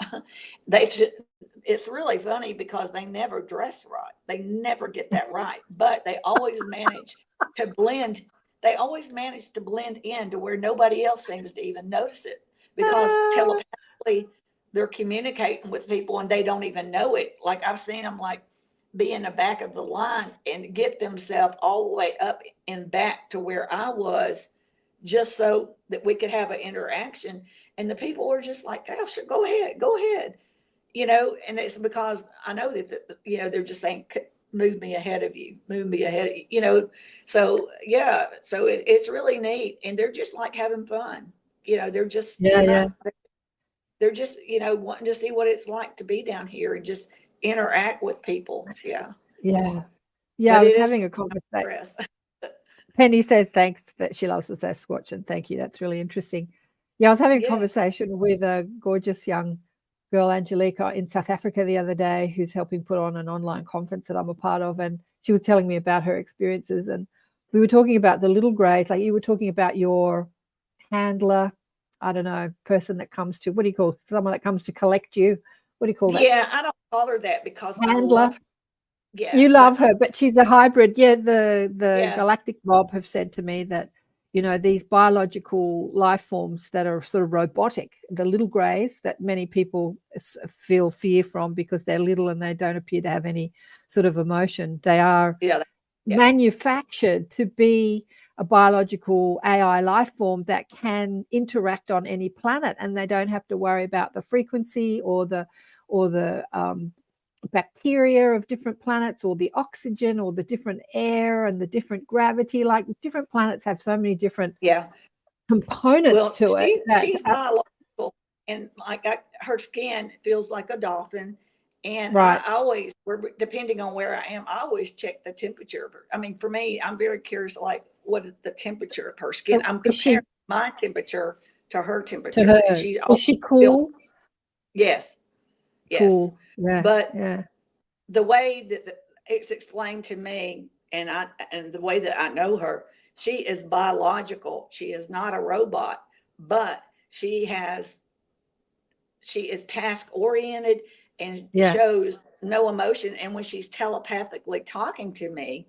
It's really funny because they never dress right. They never get that right, but they always manage to blend. They always manage to blend in to where nobody else seems to even notice it, because telepathically they're communicating with people and they don't even know it. Like I've seen them like be in the back of the line and get themselves all the way up and back to where I was, just so that we could have an interaction. And the people were just like, oh, sure, go ahead. You know, and it's because I know that, you know, they're just saying, move me ahead of you, you know. So, yeah, so it's really neat. And they're just like having fun. You know, they're just, they're just, you know, wanting to see what it's like to be down here and just interact with people. Yeah. I was having a conversation. Penny says thanks, that she loves the Sasquatch, and thank you. That's really interesting. I was having a conversation with a gorgeous young girl, Angelica, in South Africa the other day, who's helping put on an online conference that I'm a part of, and she was telling me about her experiences, and we were talking about the little greys, like you were talking about your handler, I don't know, person that comes to, what do you call someone that comes to collect you? What do you call that? Yeah, I don't bother that because handler. I love her. Yeah, you love her, but she's a hybrid. The Galactic Mob have said to me that, you know, these biological life forms that are sort of robotic, the little greys that many people feel fear from because they're little and they don't appear to have any sort of emotion. They are manufactured to be a biological AI life form that can interact on any planet, and they don't have to worry about the frequency or the bacteria of different planets, or the oxygen, or the different air and the different gravity. Like different planets have so many different components to it. She's biological, and like her skin feels like a dolphin. And right. I always, depending on where I am, I always check the temperature of her. I mean, for me, I'm very curious, like, what is the temperature of her skin? So I'm comparing my temperature to her temperature. To her. Is she cool? Yes. Cool. Yeah. But the way that it's explained to me, and the way that I know her, she is biological. She is not a robot, but she is task oriented and shows no emotion. And when she's telepathically talking to me,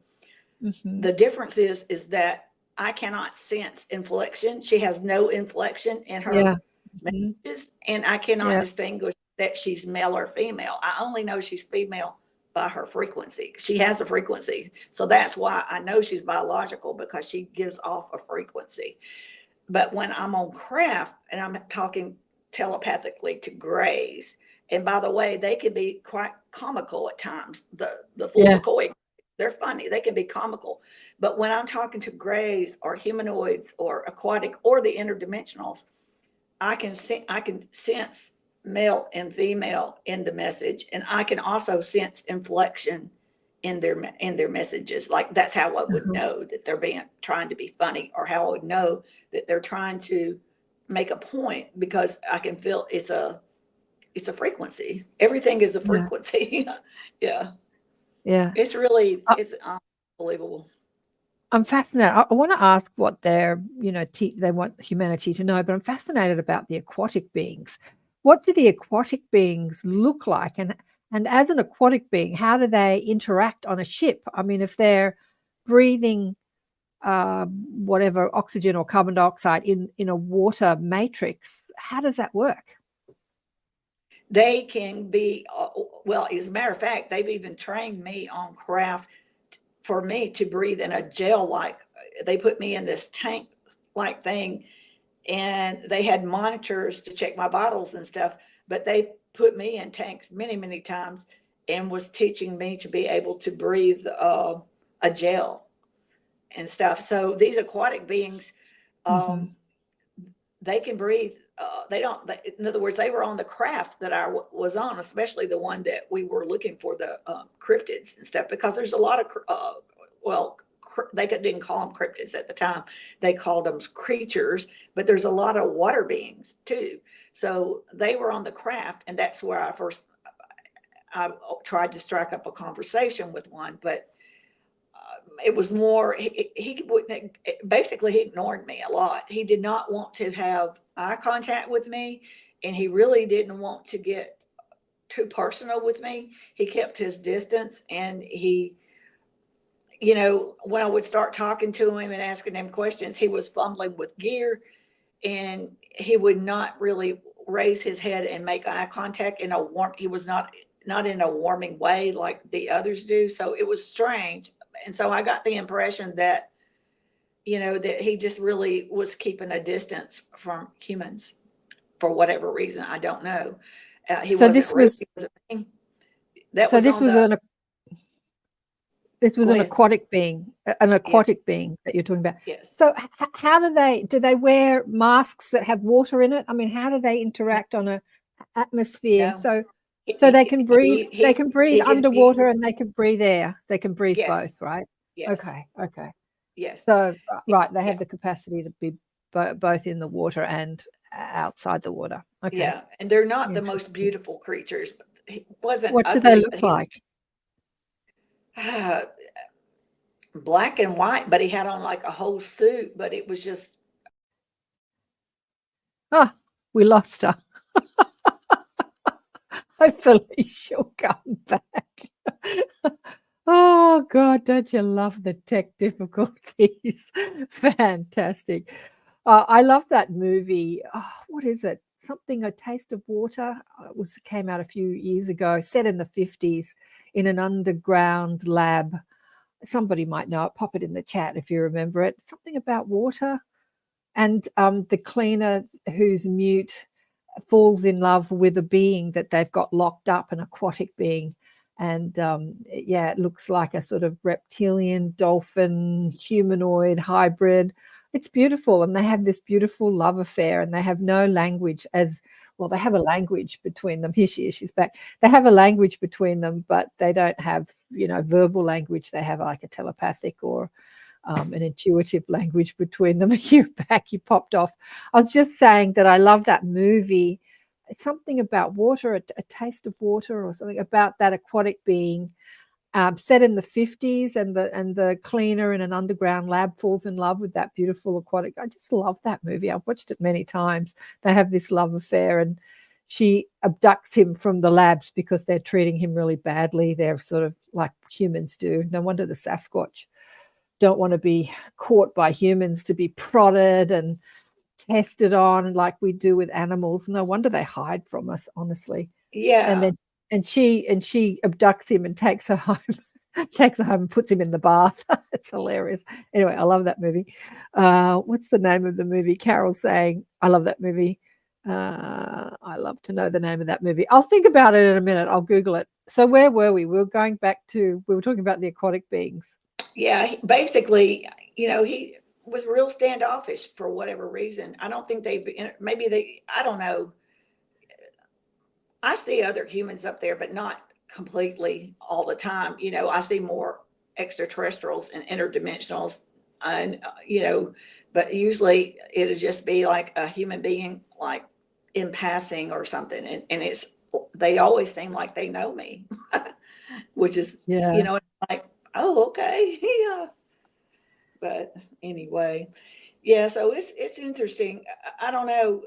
the difference is that I cannot sense inflection. She has no inflection in her messages, and I cannot distinguish that she's male or female. I only know she's female by her frequency. She has a frequency. So that's why I know she's biological, because she gives off a frequency. But when I'm on craft and I'm talking telepathically to grays, and by the way, they can be quite comical at times. The full McCoy, they're funny. They can be comical. But when I'm talking to grays or humanoids or aquatic or the interdimensionals, I can sense male and female in the message, and I can also sense inflection in their messages. Like that's how I would know that they're trying to be funny, or how I would know that they're trying to make a point, because I can feel it's a frequency. Everything is a frequency. Yeah. It's really it's unbelievable. I'm fascinated. I want to ask what they want humanity to know, but I'm fascinated about the aquatic beings. What do the aquatic beings look like? And as an aquatic being, how do they interact on a ship? I mean, if they're breathing whatever oxygen or carbon dioxide in a water matrix. How does that work? They can be, well, as a matter of fact, they've even trained me on craft for me to breathe in a gel, like they put me in this tank like thing, and they had monitors to check my vitals and stuff, but they put me in tanks many, many times and was teaching me to be able to breathe a gel and stuff. So these aquatic beings, they can breathe. In other words, they were on the craft that I was on, especially the one that we were looking for, the cryptids and stuff, because there's a lot of, they didn't call them cryptids at the time. They called them creatures, but there's a lot of water beings too. So they were on the craft, and that's where I tried to strike up a conversation with one, but it was more, he wouldn't, basically he ignored me a lot. He did not want to have eye contact with me, and he really didn't want to get too personal with me. He kept his distance, and he, when I would start talking to him and asking him questions, he was fumbling with gear, and he would not really raise his head and make eye contact he was not in a warming way like the others do. So it was strange. And so I got the impression that, that he just really was keeping a distance from humans for whatever reason. I don't know. This was an aquatic being, being that you're talking about. Yes. So how do they wear masks that have water in it? I mean, how do they interact on a atmosphere? No. So they can breathe. They can breathe underwater, and they can breathe air. They can breathe both, right? Yes. Okay. Yes. So right, they have the capacity to be both in the water and outside the water. Okay. Yeah, and they're not the most beautiful creatures. He wasn't. What ugly, do they look like? Black and white, but he had on like a whole suit. But it was just. We lost her. Hopefully she'll come back. Oh God, don't you love the tech difficulties? Fantastic. I love that movie. What is it? Something, A Taste of Water. Came out a few years ago, set in the 50s in an underground lab. Somebody might know it. Pop it in the chat if you remember it. Something about water. And the cleaner, who's mute, falls in love with a being that they've got locked up, an aquatic being. And it looks like a sort of reptilian, dolphin, humanoid hybrid. It's beautiful. And they have this beautiful love affair, and they have no language they have a language between them. Here she is, she's back. They have a language between them, but they don't have, verbal language. They have like a telepathic or an intuitive language between them. You're back, you popped off. I was just saying that I love that movie. It's something about water, a taste of water, or something about that aquatic being, set in the 50s, and the cleaner in an underground lab falls in love with that beautiful aquatic. I just love that movie. I've watched it many times. They have this love affair, and she abducts him from the labs because they're treating him really badly. They're sort of like humans do. No wonder the Sasquatch don't want to be caught by humans to be prodded and tested on like we do with animals. No wonder they hide from us, honestly. Yeah. And she abducts him and takes her home and puts him in the bath. It's hilarious. Anyway, I love that movie. What's the name of the movie? Carol's saying, I love that movie. I love to know the name of that movie. I'll think about it in a minute. I'll Google it. So where were we? We were talking about the aquatic beings. Yeah, basically, he was real standoffish for whatever reason. I don't think I don't know. I see other humans up there, but not completely all the time. I see more extraterrestrials and interdimensionals, and, but usually it'll just be like a human being, like in passing or something. And they always seem like they know me, which is, like, oh, okay. Yeah. But anyway, yeah, so it's interesting. I don't know.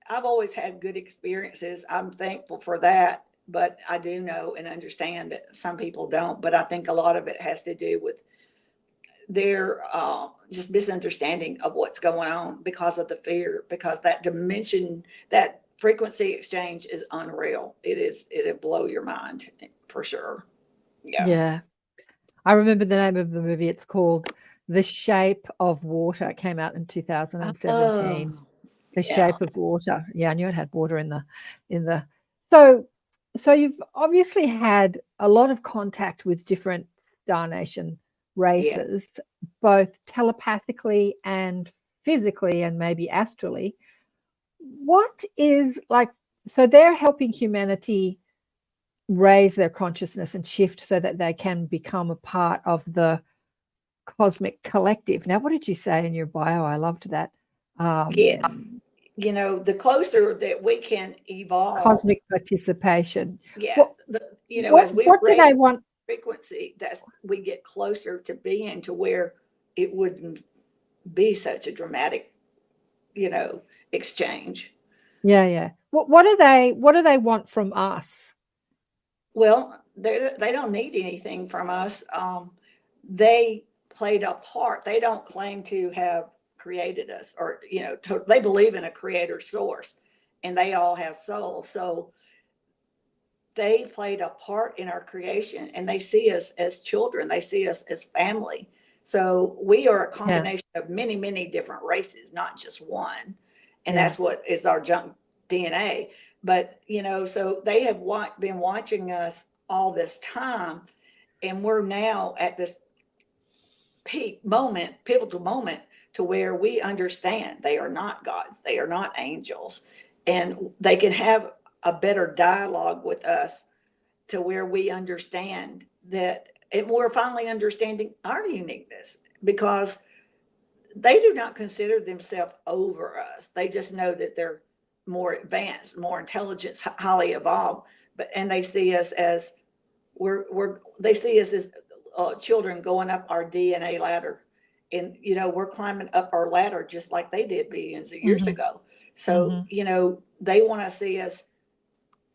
I've always had good experiences. I'm thankful for that, but I do know and understand that some people don't. But I think a lot of it has to do with their just misunderstanding of what's going on because of the fear, because that dimension, that frequency exchange is unreal. It'll blow your mind for sure. Yeah. I remember the name of the movie. It's called The Shape of Water. It came out in 2017. The Shape of Water. Yeah, I knew it had water in the. So you've obviously had a lot of contact with different Star Nation races, both telepathically and physically and maybe astrally. What is like, so they're helping humanity raise their consciousness and shift so that they can become a part of the cosmic collective. Now, what did you say in your bio? I loved that. You know, the closer that we can evolve, cosmic participation. What do they want? Frequency, that we get closer to being to where it wouldn't be such a dramatic, exchange. Yeah. What do they want from us? Well, they don't need anything from us. They played a part. They don't claim to have created us, or they believe in a creator source, and they all have souls. So they played a part in our creation, and they see us as children. They see us as family. So we are a combination of many, many different races, not just one. And that's what is our junk DNA. But, so they have been watching us all this time, and we're now at this pivotal moment to where we understand they are not gods, they are not angels, and they can have a better dialogue with us to where we understand that, and we're finally understanding our uniqueness, because they do not consider themselves over us. They just know that they're more advanced, more intelligent, highly evolved, and they see us as they see us as children going up our DNA ladder, and we're climbing up our ladder just like they did billions of years ago. So they want to see us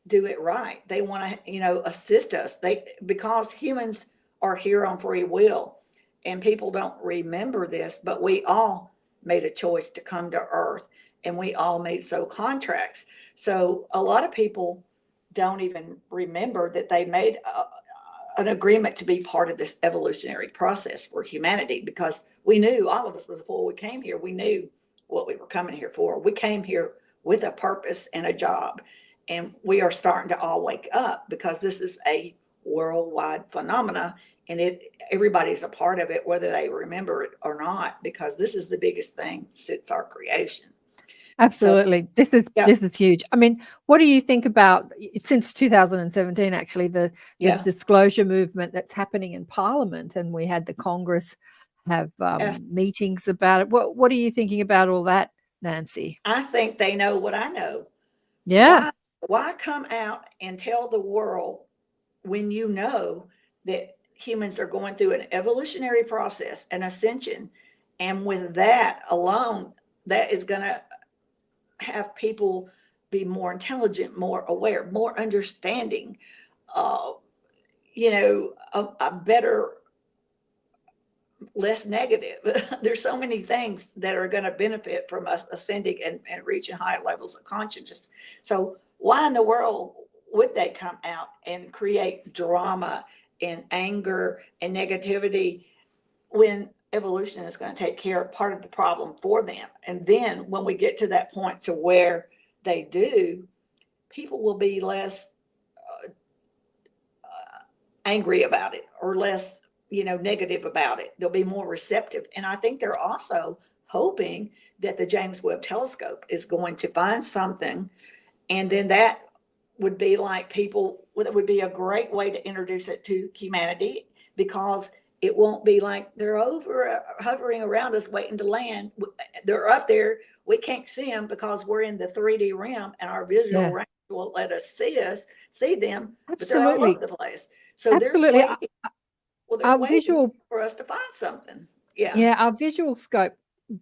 do it right. They want to assist us. Because humans are here on free will, and people don't remember this, but we all made a choice to come to Earth, and we all made soul contracts. So a lot of people don't even remember that they made an agreement to be part of this evolutionary process for humanity, because we knew, all of us, before we came here, we knew what we were coming here for. We came here with a purpose and a job, and we are starting to all wake up, because this is a worldwide phenomena, and everybody's a part of it, whether they remember it or not, because this is the biggest thing since our creation. Absolutely. So, this is huge. I mean, what do you think about, since 2017, actually, the disclosure movement that's happening in Parliament, and we had the Congress have meetings about it. What are you thinking about all that, Nancy? I think they know what I know. Yeah. Why come out and tell the world when you know that humans are going through an evolutionary process, an ascension, and with that alone, that is going to have people be more intelligent, more aware, more understanding, a better, less negative. There's so many things that are going to benefit from us ascending and reaching high levels of consciousness. So why in the world would they come out and create drama and anger and negativity when evolution is going to take care of part of the problem for them? And then when we get to that point to where they do, people will be less angry about it, or less negative about it. They'll be more receptive. And I think they're also hoping that the James Webb Telescope is going to find something, and then that would be like it would be a great way to introduce it to humanity, because it won't be like they're hovering around us waiting to land. They're up there. We can't see them because we're in the 3D realm, and our visual range won't let us see them. Absolutely. But they're all over the place. So absolutely. They're waiting for us to find something. Yeah. Yeah, our visual scope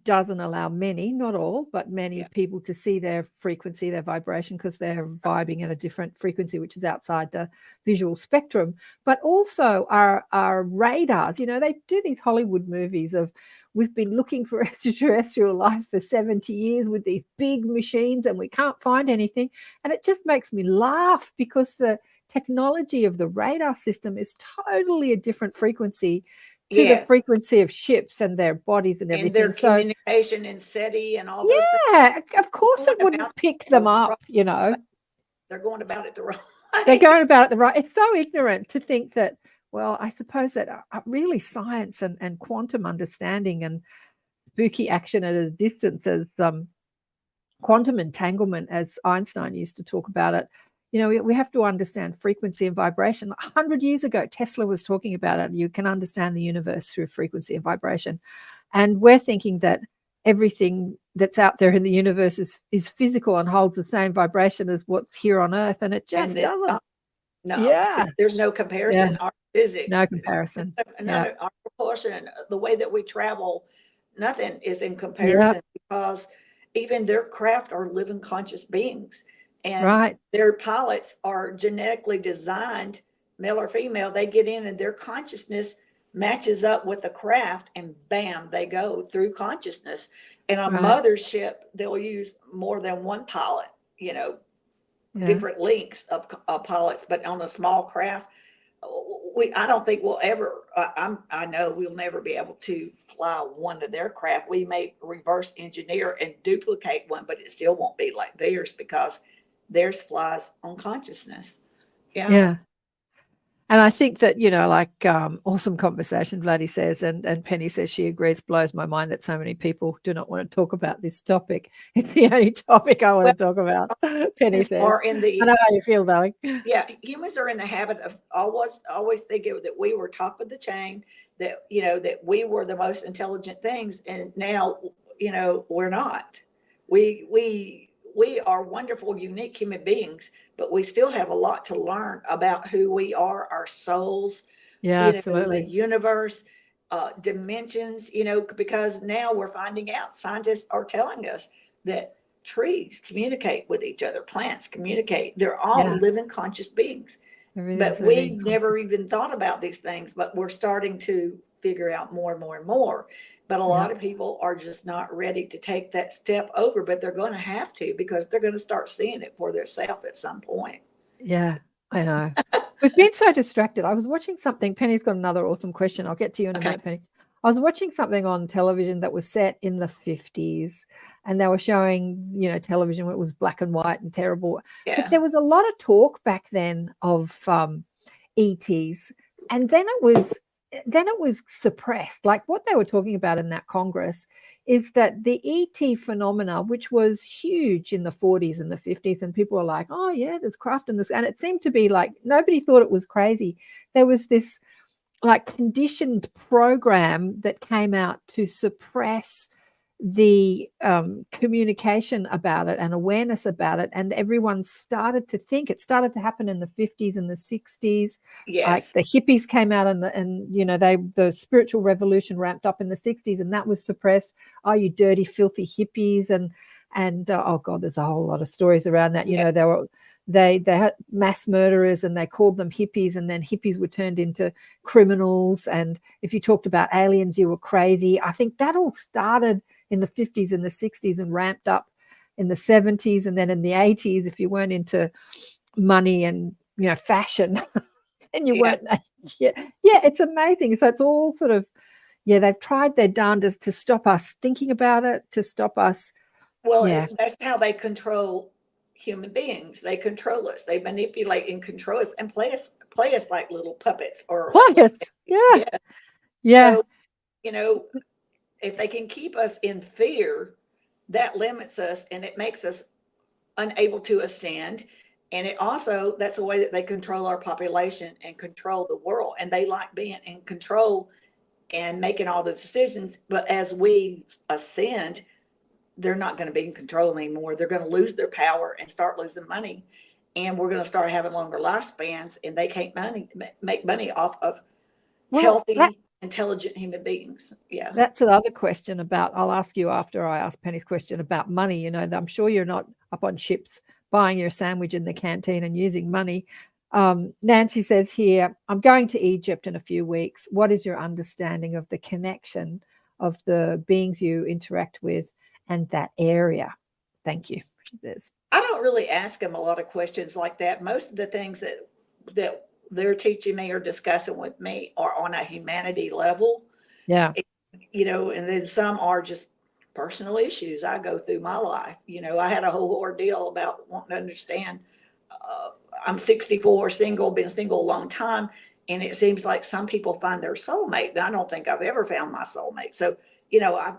doesn't allow many, not all, but many people to see their frequency, their vibration, because they're vibing at a different frequency, which is outside the visual spectrum. But also our radars, they do these Hollywood movies of, we've been looking for extraterrestrial life for 70 years with these big machines and we can't find anything. And it just makes me laugh because the technology of the radar system is totally a different frequency to the frequency of ships and their bodies and everything. And their communication and SETI and all those things. Yeah, of course it wouldn't pick them up, They're going about it the wrong way. They're going about it the right. It's so ignorant to think that, well, I suppose that really science and quantum understanding and spooky action at a distance as quantum entanglement, as Einstein used to talk about it, we have to understand frequency and vibration. 100 years ago, Tesla was talking about it. You can understand the universe through frequency and vibration. And we're thinking that everything that's out there in the universe is physical and holds the same vibration as what's here on Earth. And it just doesn't. There's no comparison. Our physics. No comparison. Our proportion, the way that we travel, nothing is in comparison because even their craft are living conscious beings. And their pilots are genetically designed, male or female. They get in and their consciousness matches up with the craft, and bam, they go through consciousness. And on mothership, they'll use more than one pilot, different links of pilots. But on a small craft, I don't think we'll ever, I know we'll never be able to fly one of their craft. We may reverse engineer and duplicate one, but it still won't be like theirs because theirs flies on consciousness. Yeah. And I think that, awesome conversation, Vladdy says, and Penny says she agrees. Blows my mind that so many people do not want to talk about this topic. It's the only topic I want to talk about, Penny says. I know how you feel, darling. Yeah, humans are in the habit of always thinking that we were top of the chain, that, that we were the most intelligent things. And now, we're not. We are wonderful, unique human beings, but we still have a lot to learn about who we are, our souls, absolutely, the universe, dimensions, because now we're finding out, scientists are telling us that trees communicate with each other, plants communicate. They're all living conscious beings. But we never even thought about these things, but we're starting to figure out more and more and more. But a lot of people are just not ready to take that step over, but they're going to have to, because they're going to start seeing it for themselves at some point. Yeah, I know. We've been so distracted. I was watching something. Penny's got another awesome question. I'll get to you in a minute, Penny. I was watching something on television that was set in the 50s, and they were showing, television where it was black and white and terrible. Yeah. But there was a lot of talk back then of ETs, and then it was suppressed. Like what they were talking about in that Congress is that the ET phenomena, which was huge in the 40s and the 50s, and people were like, oh yeah, there's craft in this. And it seemed to be like, nobody thought it was crazy. There was this like conditioned program that came out to suppress the communication about it and awareness about it, and everyone started to think. It started to happen in the 50s and the 60s. Like the hippies came out, and the spiritual revolution ramped up in the 60s, and that was suppressed. Oh, you dirty, filthy hippies, and oh god, there's a whole lot of stories around that. They had mass murderers, and they called them hippies, and then hippies were turned into criminals. And if you talked about aliens, you were crazy. I think that all started in the 50s and the 60s and ramped up in the 70s, and then in the 80s, if you weren't into money and fashion, and you weren't. It's amazing. So it's all sort of they've tried their darndest to stop us thinking about it, to stop us. Well, that's how they control human beings. They control us. They manipulate and control us and play us like little puppets or puppets. Yeah. So, if they can keep us in fear, that limits us and it makes us unable to ascend. And it also, that's the way that they control our population and control the world. And they like being in control and making all the decisions. But as we ascend, they're not going to be in control anymore. They're going to lose their power and start losing money. And we're going to start having longer lifespans, and they can't make money off of healthy intelligent human beings. Yeah. That's another question about, I'll ask you after I ask Penny's question about money. You know, I'm sure you're not up on ships buying your sandwich in the canteen and using money. Nancy says here, I'm going to Egypt in a few weeks. What is your understanding of the connection of the beings you interact with and that area? Thank you, she says. I don't really ask them a lot of questions like that. Most of the things that they're teaching me or discussing with me are on a humanity level. Yeah. You know, and then some are just personal issues I go through my life. You know, I had a whole ordeal about wanting to understand. I'm 64, single, been single a long time. And it seems like some people find their soulmate. And I don't think I've ever found my soulmate. So, you know,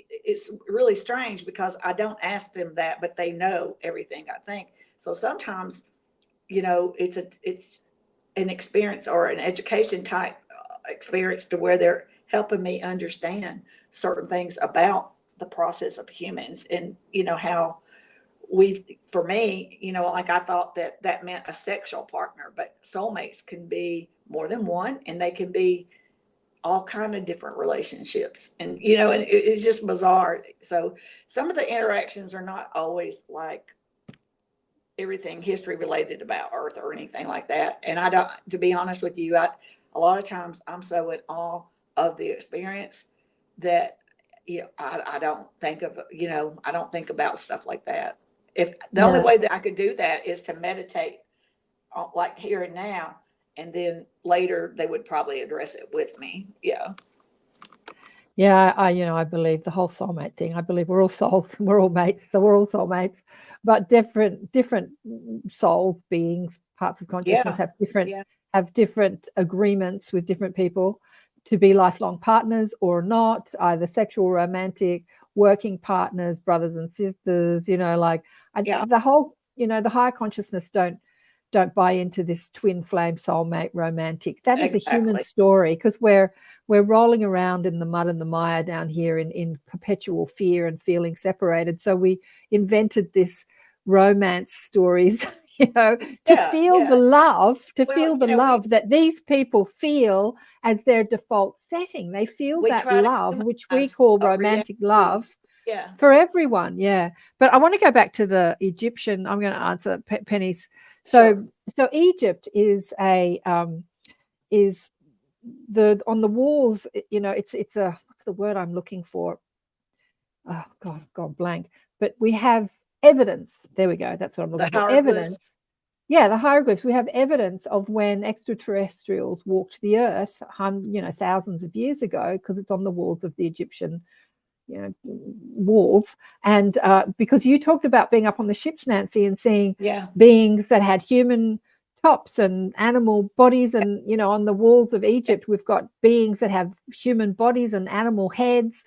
it's really strange because I don't ask them that, but they know everything I think. So sometimes, you know, it's an experience or an education type experience to where they're helping me understand certain things about the process of humans and, you know, how for me, you know, like I thought that meant a sexual partner, but soulmates can be more than one and they can be all kind of different relationships. And, you know, and it's just bizarre. So some of the interactions are not always like everything history related about Earth or anything like that. And I don't, to be honest with you, a lot of times I'm so in awe of the experience that, you know, I don't think of, you know, I don't think about stuff like that. If the only way that I could do that is to meditate like here and now, and then later they would probably address it with me. Yeah. Yeah, I believe the whole soulmate thing. I believe we're all souls, we're all mates, so we're all soulmates, but different souls, beings, parts of consciousness have different agreements with different people to be lifelong partners or not, either sexual, romantic, working partners, brothers and sisters, you know, like the whole, you know, the higher consciousness don't buy into this twin flame soulmate romantic. That is a human story, because we're rolling around in the mud and the mire down here in perpetual fear and feeling separated. So we invented this romance stories, you know, to feel the love, love that these people feel as their default setting. They feel that love, which we call romantic love. Yeah. For everyone, yeah. But I want to go back to the Egyptian. I'm going to answer Penny's. So Egypt is on the walls. You know, it's a, what's the word I'm looking for? Oh God, I've gone blank. But we have evidence. There we go. That's what I'm looking for. Evidence. Yeah, the hieroglyphs. We have evidence of when extraterrestrials walked the earth, you know, thousands of years ago, because it's on the walls of the Egyptian, you know, walls. And because you talked about being up on the ships, Nancy, and seeing beings that had human tops and animal bodies, and, you know, on the walls of Egypt we've got beings that have human bodies and animal heads.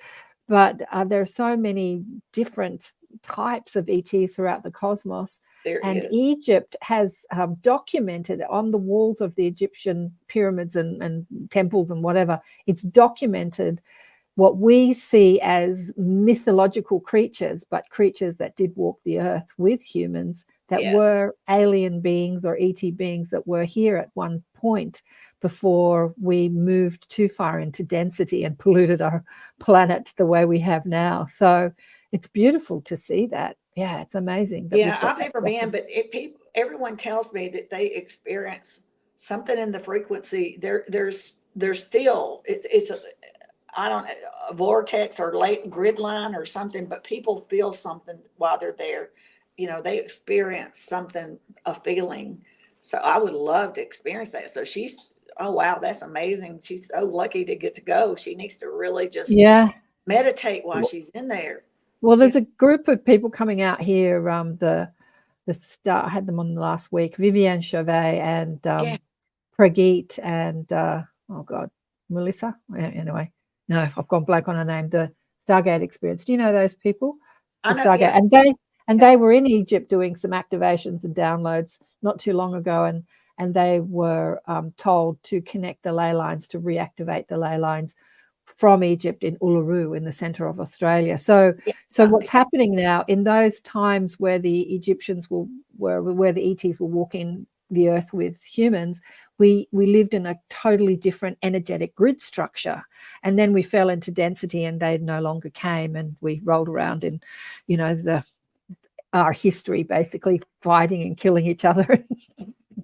But there are so many different types of ETs throughout the cosmos. Egypt has documented on the walls of the Egyptian pyramids and temples and whatever, it's documented what we see as mythological creatures, but creatures that did walk the earth with humans, that were alien beings or ET beings that were here at one point before we moved too far into density and polluted our planet the way we have now. So it's beautiful to see that. Yeah, it's amazing. I've never been, but everyone tells me that they experience something in the frequency. There's still, it's a vortex or late grid line or something, but people feel something while they're there. You know, they experience something, a feeling. So I would love to experience that. So oh wow, that's amazing. She's so lucky to get to go. She needs to really just meditate while she's in there. Well, there's a group of people coming out here. The star, I had them on the last week. Vivienne Chauvet and Prageet and Melissa. Anyway, no, I've gone blank on her name. The Stargate Experience. Do you know those people? I know, Stargate, and they were in Egypt doing some activations and downloads not too long ago, and they were told to connect the ley lines, to reactivate the ley lines from Egypt in Uluru in the center of Australia. So what's happening now in those times where the Egyptians where the ETs were walking the earth with humans, we lived in a totally different energetic grid structure, and then we fell into density and they no longer came, and we rolled around in, you know, our history, basically fighting and killing each other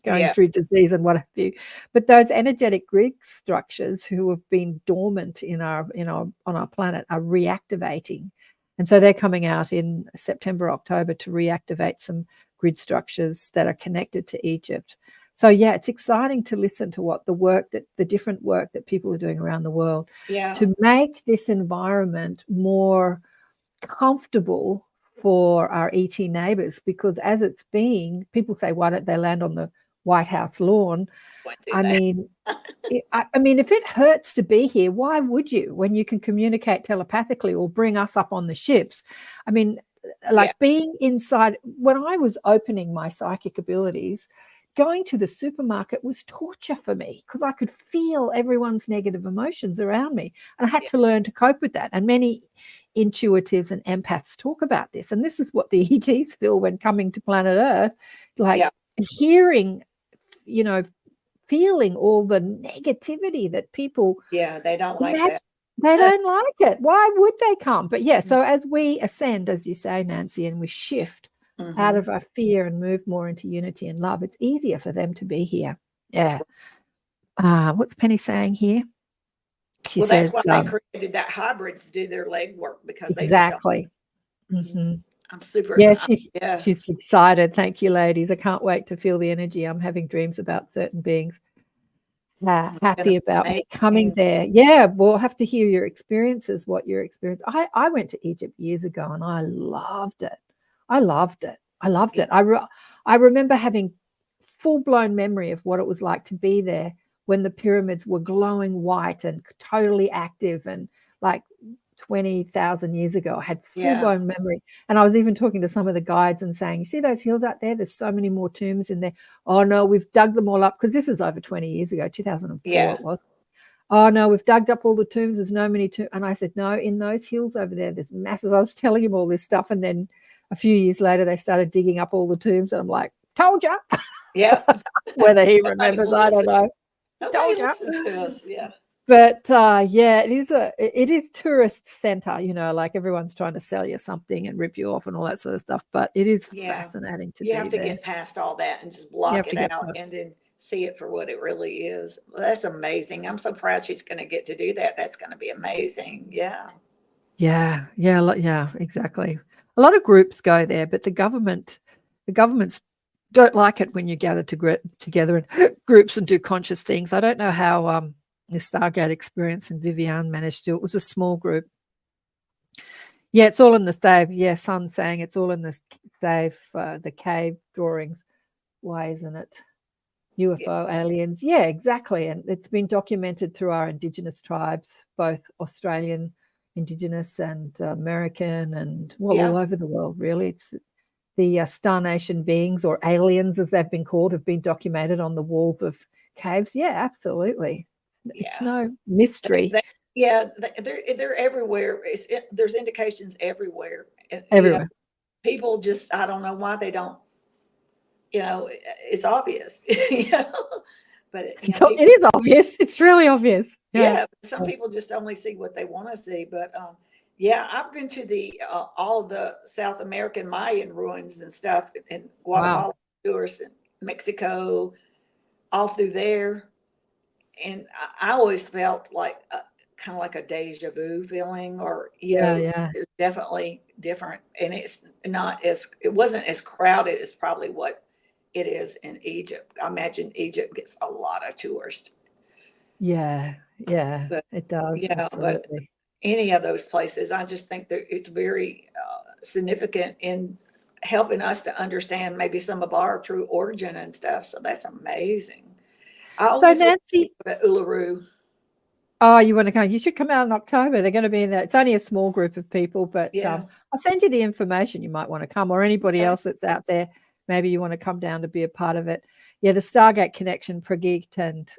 going through disease and what have you. But those energetic grid structures who have been dormant on our planet are reactivating. And so they're coming out in September, October to reactivate some grid structures that are connected to Egypt. So yeah, it's exciting to listen to what the different work that people are doing around the world to make this environment more comfortable for our ET neighbors, because as it's being, people say, why don't they land on the White House lawn? I mean, if it hurts to be here, why would you, when you can communicate telepathically or bring us up on the ships? I mean, like being inside, when I was opening my psychic abilities, going to the supermarket was torture for me because I could feel everyone's negative emotions around me. And I had to learn to cope with that. And many intuitives and empaths talk about this. And this is what the ETs feel when coming to planet Earth, like hearing, you know, feeling all the negativity that people they don't like that. They don't like it. Why would they come? But so as we ascend, as you say, Nancy, and we shift out of our fear and move more into unity and love, it's easier for them to be here. What's Penny saying here? She says that's why they created that hybrid to do their leg work, because exactly. I'm super. She's excited. Thank you, ladies. I can't wait to feel the energy. I'm having dreams about certain beings. Happy about me coming there. Yeah, we'll have to hear your experiences, what your experience. I went to Egypt years ago and I loved it. I remember having full-blown memory of what it was like to be there when the pyramids were glowing white and totally active, and like 20,000 years ago. I had full-blown memory. And I was even talking to some of the guides and saying, you see those hills out there? There's so many more tombs in there. Oh, no, we've dug them all up, because this is over 20 years ago, 2004 it was. Oh, no, we've dug up all the tombs. There's no many tombs. And I said, no, in those hills over there, there's massive. I was telling him all this stuff. And then a few years later, they started digging up all the tombs. And I'm like, told you. Yeah. Whether he remembers, I don't know. Told you. But it is tourist center, you know, like everyone's trying to sell you something and rip you off and all that sort of stuff. But it is fascinating to be there. You have to get past all that and just block it out and then see it for what it really is. Well, that's amazing. I'm so proud she's going to get to do that. That's going to be amazing. Yeah, exactly. A lot of groups go there, but the governments don't like it when you gather together in groups and do conscious things. I don't know how the Stargate experience and Vivian managed to do it. It was a small group. Yeah, it's all in the save. Yeah, Sun's saying it's all in the save, the cave drawings. Why isn't it? UFO aliens. Yeah, exactly. And it's been documented through our Indigenous tribes, both Australian Indigenous and American, and all over the world, really. It's the Star Nation beings, or aliens as they've been called, have been documented on the walls of caves. Yeah, absolutely. It's no mystery. They're everywhere. There's indications everywhere. Everywhere. You know, people just, I don't know why they don't, you know, it's obvious, you know, but it is obvious. It's really obvious. Yeah. Some people just only see what they want to see. But I've been to all the South American Mayan ruins and stuff in Guatemala, Honduras, and Mexico, all through there. And I always felt like kind of like a deja vu feeling, or it's definitely different. And it wasn't as crowded as probably what it is in Egypt. I imagine Egypt gets a lot of tourists. Yeah, but, it does. Yeah, but any of those places, I just think that it's very significant in helping us to understand maybe some of our true origin and stuff. So that's amazing. So Nancy, Uluru. Oh, you want to come? You should come out in October. They're going to be in there. It's only a small group of people, but I'll send you the information. You might want to come, or anybody else that's out there. Maybe you want to come down to be a part of it. Yeah, the Stargate connection, Prageet and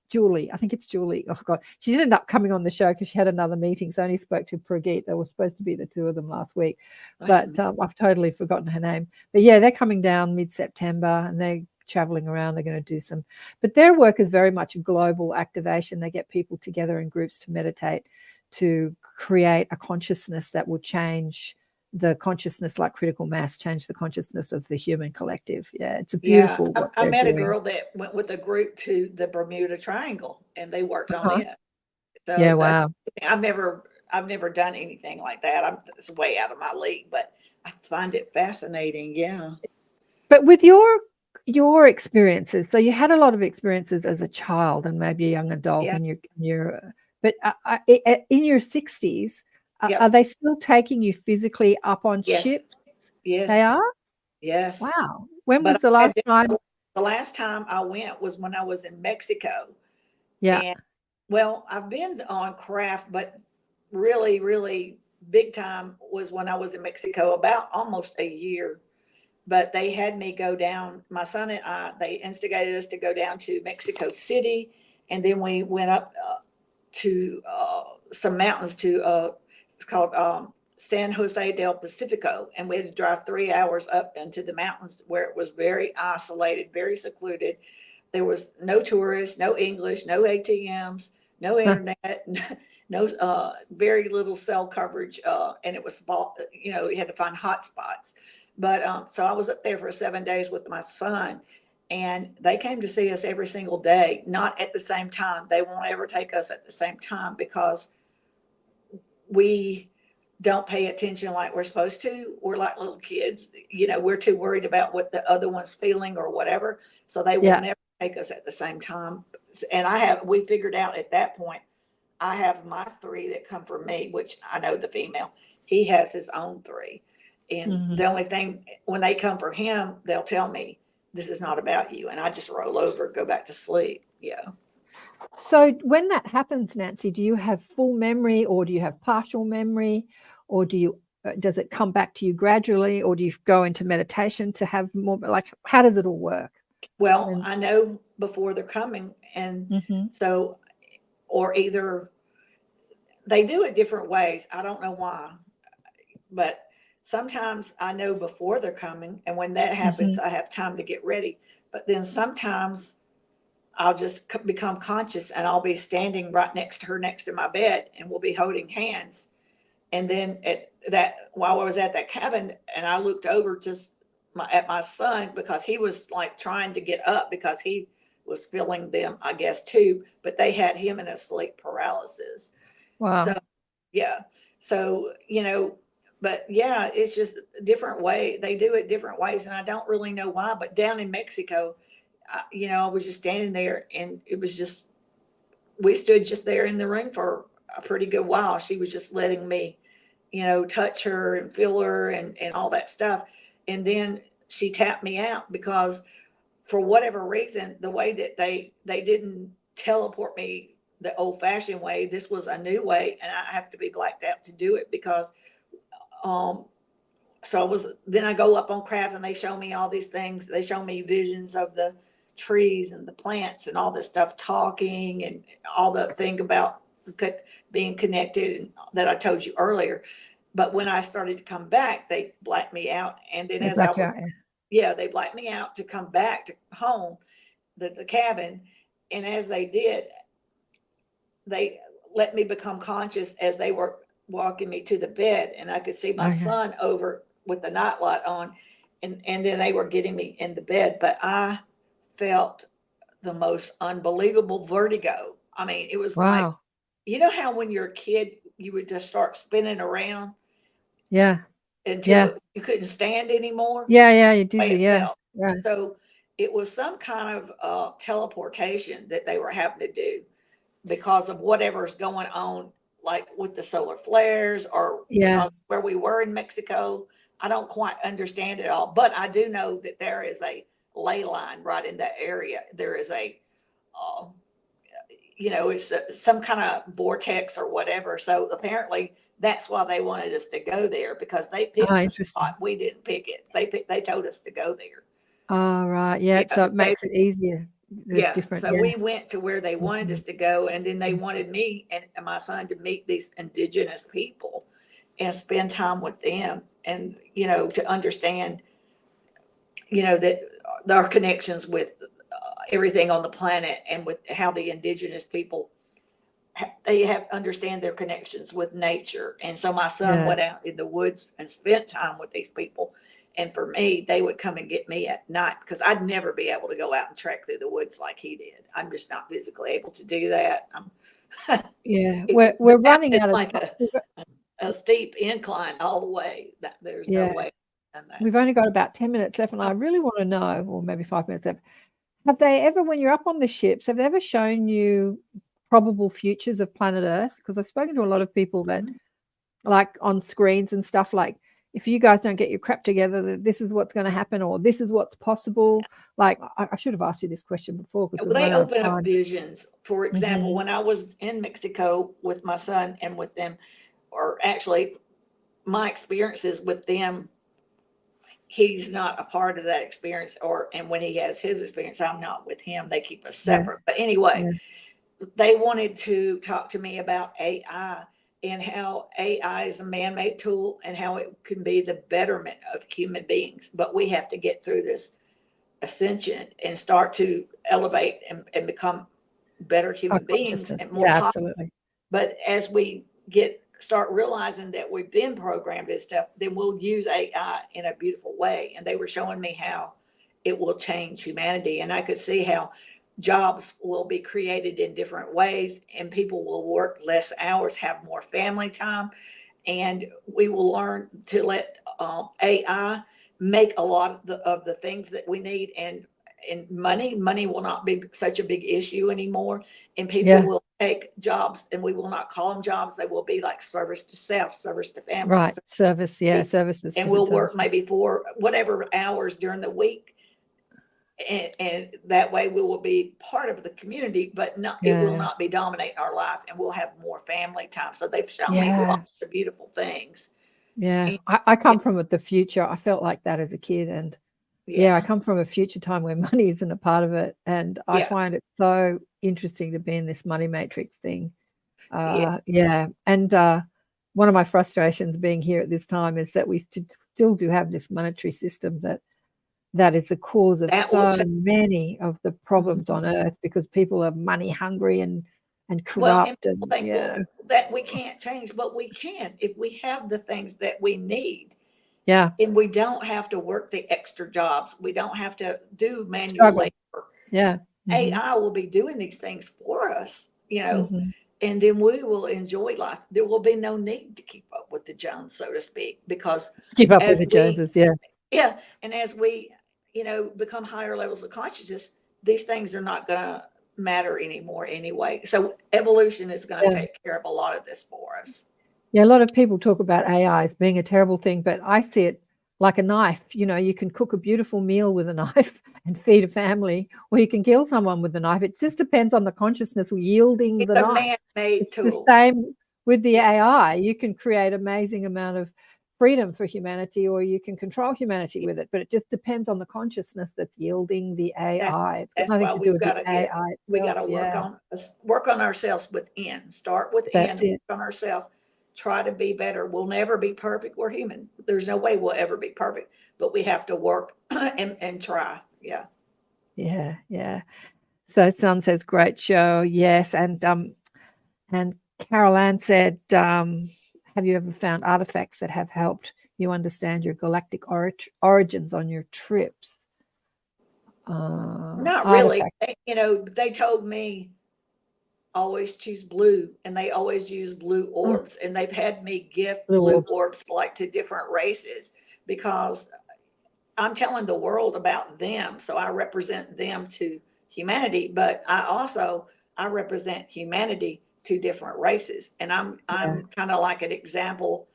Julie. I think it's Julie. Oh, God. She didn't end up coming on the show because she had another meeting. So I only spoke to Prageet. There was supposed to be the two of them last week. But I've totally forgotten her name. But yeah, they're coming down mid-September, and they're traveling around. They're going to do some, but their work is very much a global activation. They get people together in groups to meditate, to create a consciousness that will change the consciousness, like critical mass, change the consciousness of the human collective. Yeah, it's a beautiful what I they're met doing. a girl that went with a group to the Bermuda Triangle, and they worked on it. So yeah, wow. I've never done anything like that. It's way out of my league, but I find it fascinating. Yeah. But with your experiences, so you had a lot of experiences as a child and maybe a young adult, Yeah. and but in your 60s, Yep. are they still taking you physically up on Yes. ships? Yes. They are? Yes. Wow. When But was the last time? The last time I went was when I was in Mexico. Yeah. And well, I've been on craft, but really, really big time was when I was in Mexico, about almost a year. But they had me go down, my son and I, they instigated us to go down to Mexico City. And then we went up to some mountains to, it's called San Jose del Pacifico. And we had to drive 3 hours up into the mountains where it was very isolated, very secluded. There was no tourists, no English, no ATMs, no internet, no very little cell coverage. And it was, you had to find hot spots. But so I was up there for 7 days with my son, and they came to see us every single day, not at the same time. They won't ever take us at the same time because we don't pay attention like we're supposed to. We're like little kids, we're too worried about what the other one's feeling or whatever. So they will never take us at the same time. And we figured out at that point, I have my 3 that come from me, which I know the female, he has his own 3. And the only thing, when they come for him, they'll tell me, this is not about you. And I just roll over, go back to sleep. Yeah. So when that happens, Nancy, do you have full memory, or do you have partial memory, or does it come back to you gradually, or do you go into meditation to have more, like, how does it all work? Well, I know before they're coming. And so, or either they do it different ways. I don't know why, but sometimes I know before they're coming, and when that happens, I have time to get ready. But then sometimes I'll just become conscious, and I'll be standing right next to her, next to my bed, and we'll be holding hands. And then while I was at that cabin, and I looked over at my son, because he was like trying to get up because he was feeling them, I guess, too. But they had him in a sleep paralysis. Wow. So, yeah. So, but yeah, it's just a different way. They do it different ways, and I don't really know why. But down in Mexico, I was just standing there, and it was just, we stood just there in the room for a pretty good while. She was just letting me, touch her and feel her and all that stuff. And then she tapped me out, because for whatever reason, the way that they didn't teleport me the old fashioned way, this was a new way, and I have to be blacked out to do it, because then I go up on craft, and they show me all these things. They show me visions of the trees and the plants and all this stuff talking, and all the thing about being connected that I told you earlier. But when I started to come back, they blacked me out. And then they blacked me out to come back to home, the cabin. And as they did, they let me become conscious as they were walking me to the bed, and I could see my son over with the nightlight on, and then they were getting me in the bed. But I felt the most unbelievable vertigo. I mean, it was like, how when you're a kid, you would just start spinning around. Yeah. Until you couldn't stand anymore. Yeah. You dizzy. Yeah. So it was some kind of teleportation that they were having to do because of whatever's going on, like with the solar flares, or because where we were in Mexico. I don't quite understand it all, but I do know that there is a ley line right in that area. There is it's some kind of vortex or whatever. So apparently that's why they wanted us to go there, because they picked the spot. We didn't pick it. They told us to go there. Oh, right. Yeah. So it makes it easier. There's different. So we went to where they wanted us to go, and then they wanted me and my son to meet these indigenous people and spend time with them, and to understand that our connections with everything on the planet, and with how the indigenous people they have understand their connections with nature. And so my son went out in the woods and spent time with these people. And for me, they would come and get me at night, because I'd never be able to go out and trek through the woods like he did. I'm just not physically able to do that. We're running out of like a steep incline all the way. That there's no way. We've only got about 10 minutes left, and I really want to know, or maybe 5 minutes left. Have they ever, when you're up on the ships, have they ever shown you probable futures of planet Earth? Because I've spoken to a lot of people that, like on screens and stuff, like, if you guys don't get your crap together, this is what's going to happen, or this is what's possible. Like, I should have asked you this question before. Well, they open up visions. For example, when I was in Mexico with my son and with them, or actually my experiences with them, he's not a part of that experience, and when he has his experience, I'm not with him. They keep us separate. But anyway, they wanted to talk to me about AI, and how AI is a man-made tool, and how it can be the betterment of human beings. But we have to get through this ascension and start to elevate and become better human beings and more absolutely. But as we start realizing that we've been programmed and stuff, then we'll use AI in a beautiful way. And they were showing me how it will change humanity. And I could see how jobs will be created in different ways, and people will work less hours, have more family time, and we will learn to let AI make a lot of the things that we need. And money will not be such a big issue anymore, and people will take jobs, and we will not call them jobs. They will be like service to self, service to family, right? Services, and we'll work maybe for whatever hours during the week. And that way we will be part of the community, but it will not be dominating our life, and we'll have more family time. So they've shown me lots of beautiful things. I come from the future. I felt like that as a kid, and I come from a future time where money isn't a part of it, and I find it so interesting to be in this money matrix thing. And one of my frustrations being here at this time is that we still do have this monetary system that is the cause of so many of the problems on Earth, because people are money hungry and corrupt. And that we can't change, but we can if we have the things that we need. And we don't have to work the extra jobs. We don't have to do manual labor. AI will be doing these things for us, and then we will enjoy life. There will be no need to keep up with the Jones, so to speak, because keep up with the Joneses. And as we become higher levels of consciousness, these things are not going to matter anymore anyway. So evolution is going to take care of a lot of this for us. A lot of people talk about AI as being a terrible thing, but I see it like a knife. You can cook a beautiful meal with a knife and feed a family, or you can kill someone with a knife. It just depends on the consciousness wielding the knife. It's the same with the AI. You can create amazing amount of freedom for humanity, or you can control humanity with it, but it just depends on the consciousness that's yielding the AI. It's got nothing to do with the AI. We got to work on ourselves within. Start within, work on ourselves. Try to be better. We'll never be perfect. We're human. There's no way we'll ever be perfect, but we have to work and try. So Son says, great show. Yes. And Carol Ann said, have you ever found artifacts that have helped you understand your galactic origins on your trips? Not really. They told me always choose blue, and they always use blue orbs, and they've had me gift blue orbs like to different races, because I'm telling the world about them. So I represent them to humanity, but I represent humanity to different races, and I'm kind of like an example.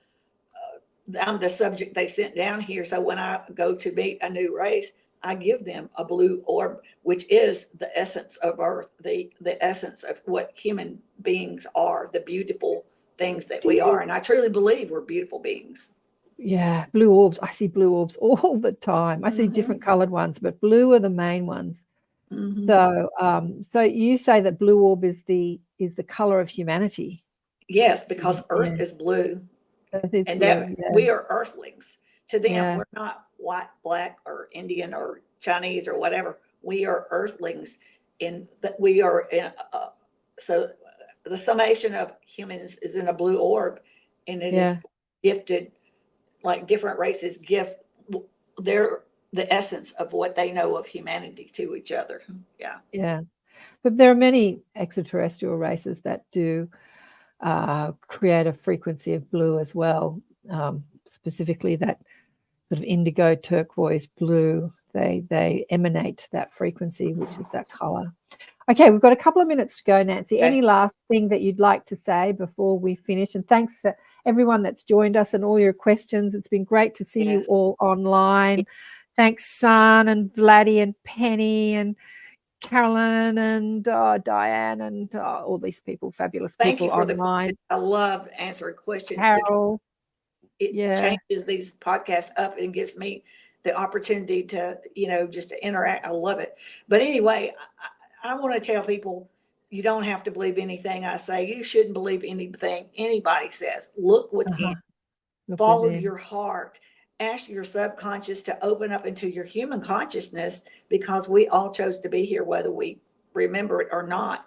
I'm the subject they sent down here, so when I go to meet a new race, I give them a blue orb, which is the essence of Earth, the essence of what human beings are, the beautiful things that we are. And I truly believe we're beautiful beings. Blue orbs. I see blue orbs all the time. I see different colored ones, but blue are the main ones. So you say that blue orb is the color of humanity. Yes, because Earth is blue. We are Earthlings. To them, we're not white, black, or Indian, or Chinese or whatever. We are earthlings, in that we are in. So the summation of humans is in a blue orb, and it is gifted, like different races gift their the essence of what they know of humanity to each other. Yeah. But there are many extraterrestrial races that do create a frequency of blue as well, specifically that sort of indigo, turquoise, blue. They emanate that frequency, which is that color. Okay, we've got a couple of minutes to go, Nancy. Okay. Any last thing that you'd like to say before we finish? And thanks to everyone that's joined us and all your questions. It's been great to see you all online. Thanks, Sun and Vladdy and Penny and Carolyn and Diane and all these people, fabulous Thank people you for online. the I love answering questions. Carol. It changes these podcasts up and gives me the opportunity to, just to interact. I love it. But anyway, I want to tell people, you don't have to believe anything I say. You shouldn't believe anything anybody says. Look within. Follow your heart. Ask your subconscious to open up into your human consciousness, because we all chose to be here, whether we remember it or not.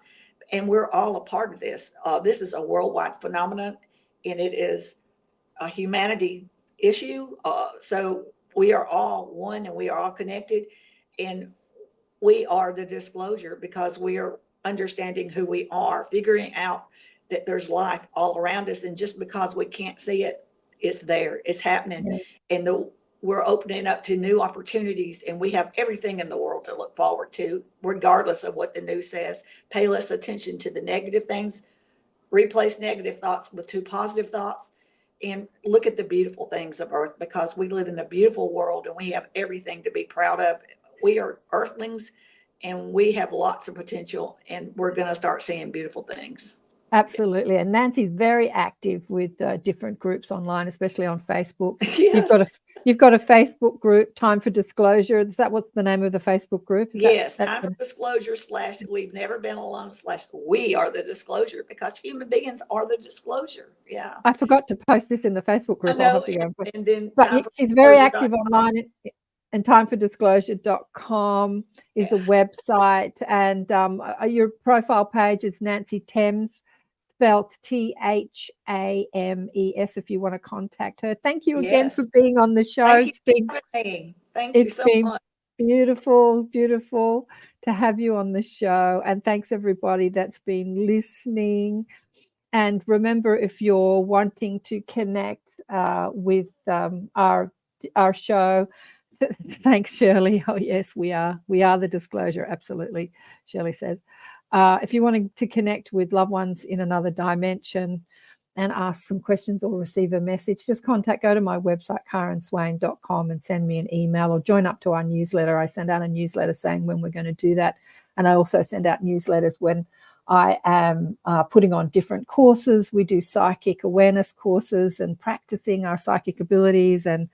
And we're all a part of this. This is a worldwide phenomenon, and it is a humanity issue. So we are all one, and we are all connected, and we are the disclosure, because we are understanding who we are, figuring out that there's life all around us. And just because we can't see it, it's there, it's happening. And we're opening up to new opportunities, and we have everything in the world to look forward to, regardless of what the news says. Pay less attention to the negative things, replace negative thoughts with 2 positive thoughts, and look at the beautiful things of Earth, because we live in a beautiful world and we have everything to be proud of. We are earthlings, and we have lots of potential, and we're going to start seeing beautiful things. Absolutely. And Nancy's very active with different groups online, especially on Facebook. Yes. You've got a Facebook group, Time for Disclosure. Is that what's the name of the Facebook group? Yes, Time for Disclosure / We've Never Been Alone / We Are the Disclosure, because human beings are the disclosure. Yeah. I forgot to post this in the Facebook group. I know, I'll have to go. and then but she's very active online. And timefordisclosure.com is the website. And your profile page is Nancy Thames, spelled Thames, if you want to contact her. Thank you again for being on the show. Thank you so much. Beautiful to have you on the show. And thanks everybody that's been listening. And remember, if you're wanting to connect with our show, thanks, Shirley. Oh, yes, we are the disclosure. Absolutely, Shirley says. If you want to connect with loved ones in another dimension and ask some questions or receive a message, just go to my website, KarenSwain.com, and send me an email, or join up to our newsletter. I send out a newsletter saying when we're going to do that. And I also send out newsletters when I am putting on different courses. We do psychic awareness courses and practicing our psychic abilities, and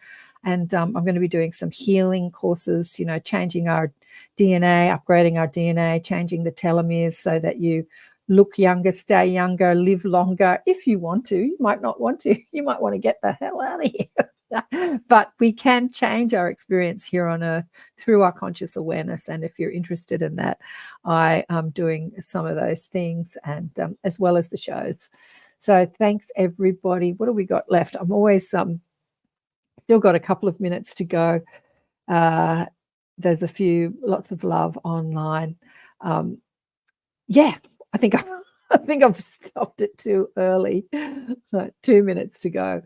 I'm going to be doing some healing courses, changing our DNA, upgrading our DNA, changing the telomeres so that you look younger, stay younger, live longer. If you want to, you might not want to. You might want to get the hell out of here. But we can change our experience here on Earth through our conscious awareness. And if you're interested in that, I am doing some of those things, and as well as the shows. So thanks, everybody. What have we got left? I'm always still got a couple of minutes to go. There's lots of love online. I think I've stopped it too early. 2 minutes to go.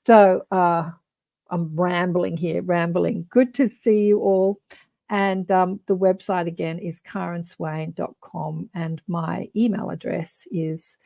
So I'm rambling here. Good to see you all. And the website again is KarenSwain.com, and my email address is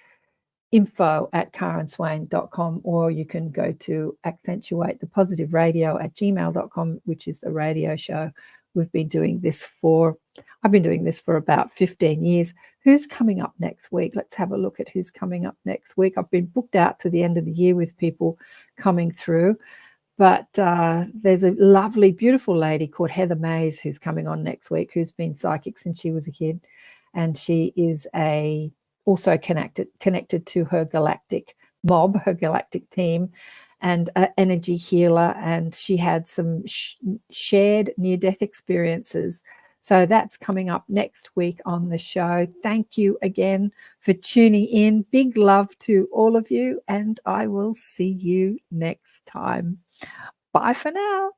info@KarenSwain.com, or you can go to accentuatethepositiveradio@gmail.com, which is the radio show. I've been doing this for about 15 years. Who's coming up next week? Let's have a look at who's coming up next week. I've been booked out to the end of the year with people coming through, but there's a lovely, beautiful lady called Heather Mays who's coming on next week, who's been psychic since she was a kid, and she is also connected to her galactic mob, her galactic team, and an energy healer, and she had some shared near-death experiences. So that's coming up next week on the show. Thank you again for tuning in. Big love to all of you, and I will see you next time. Bye for now.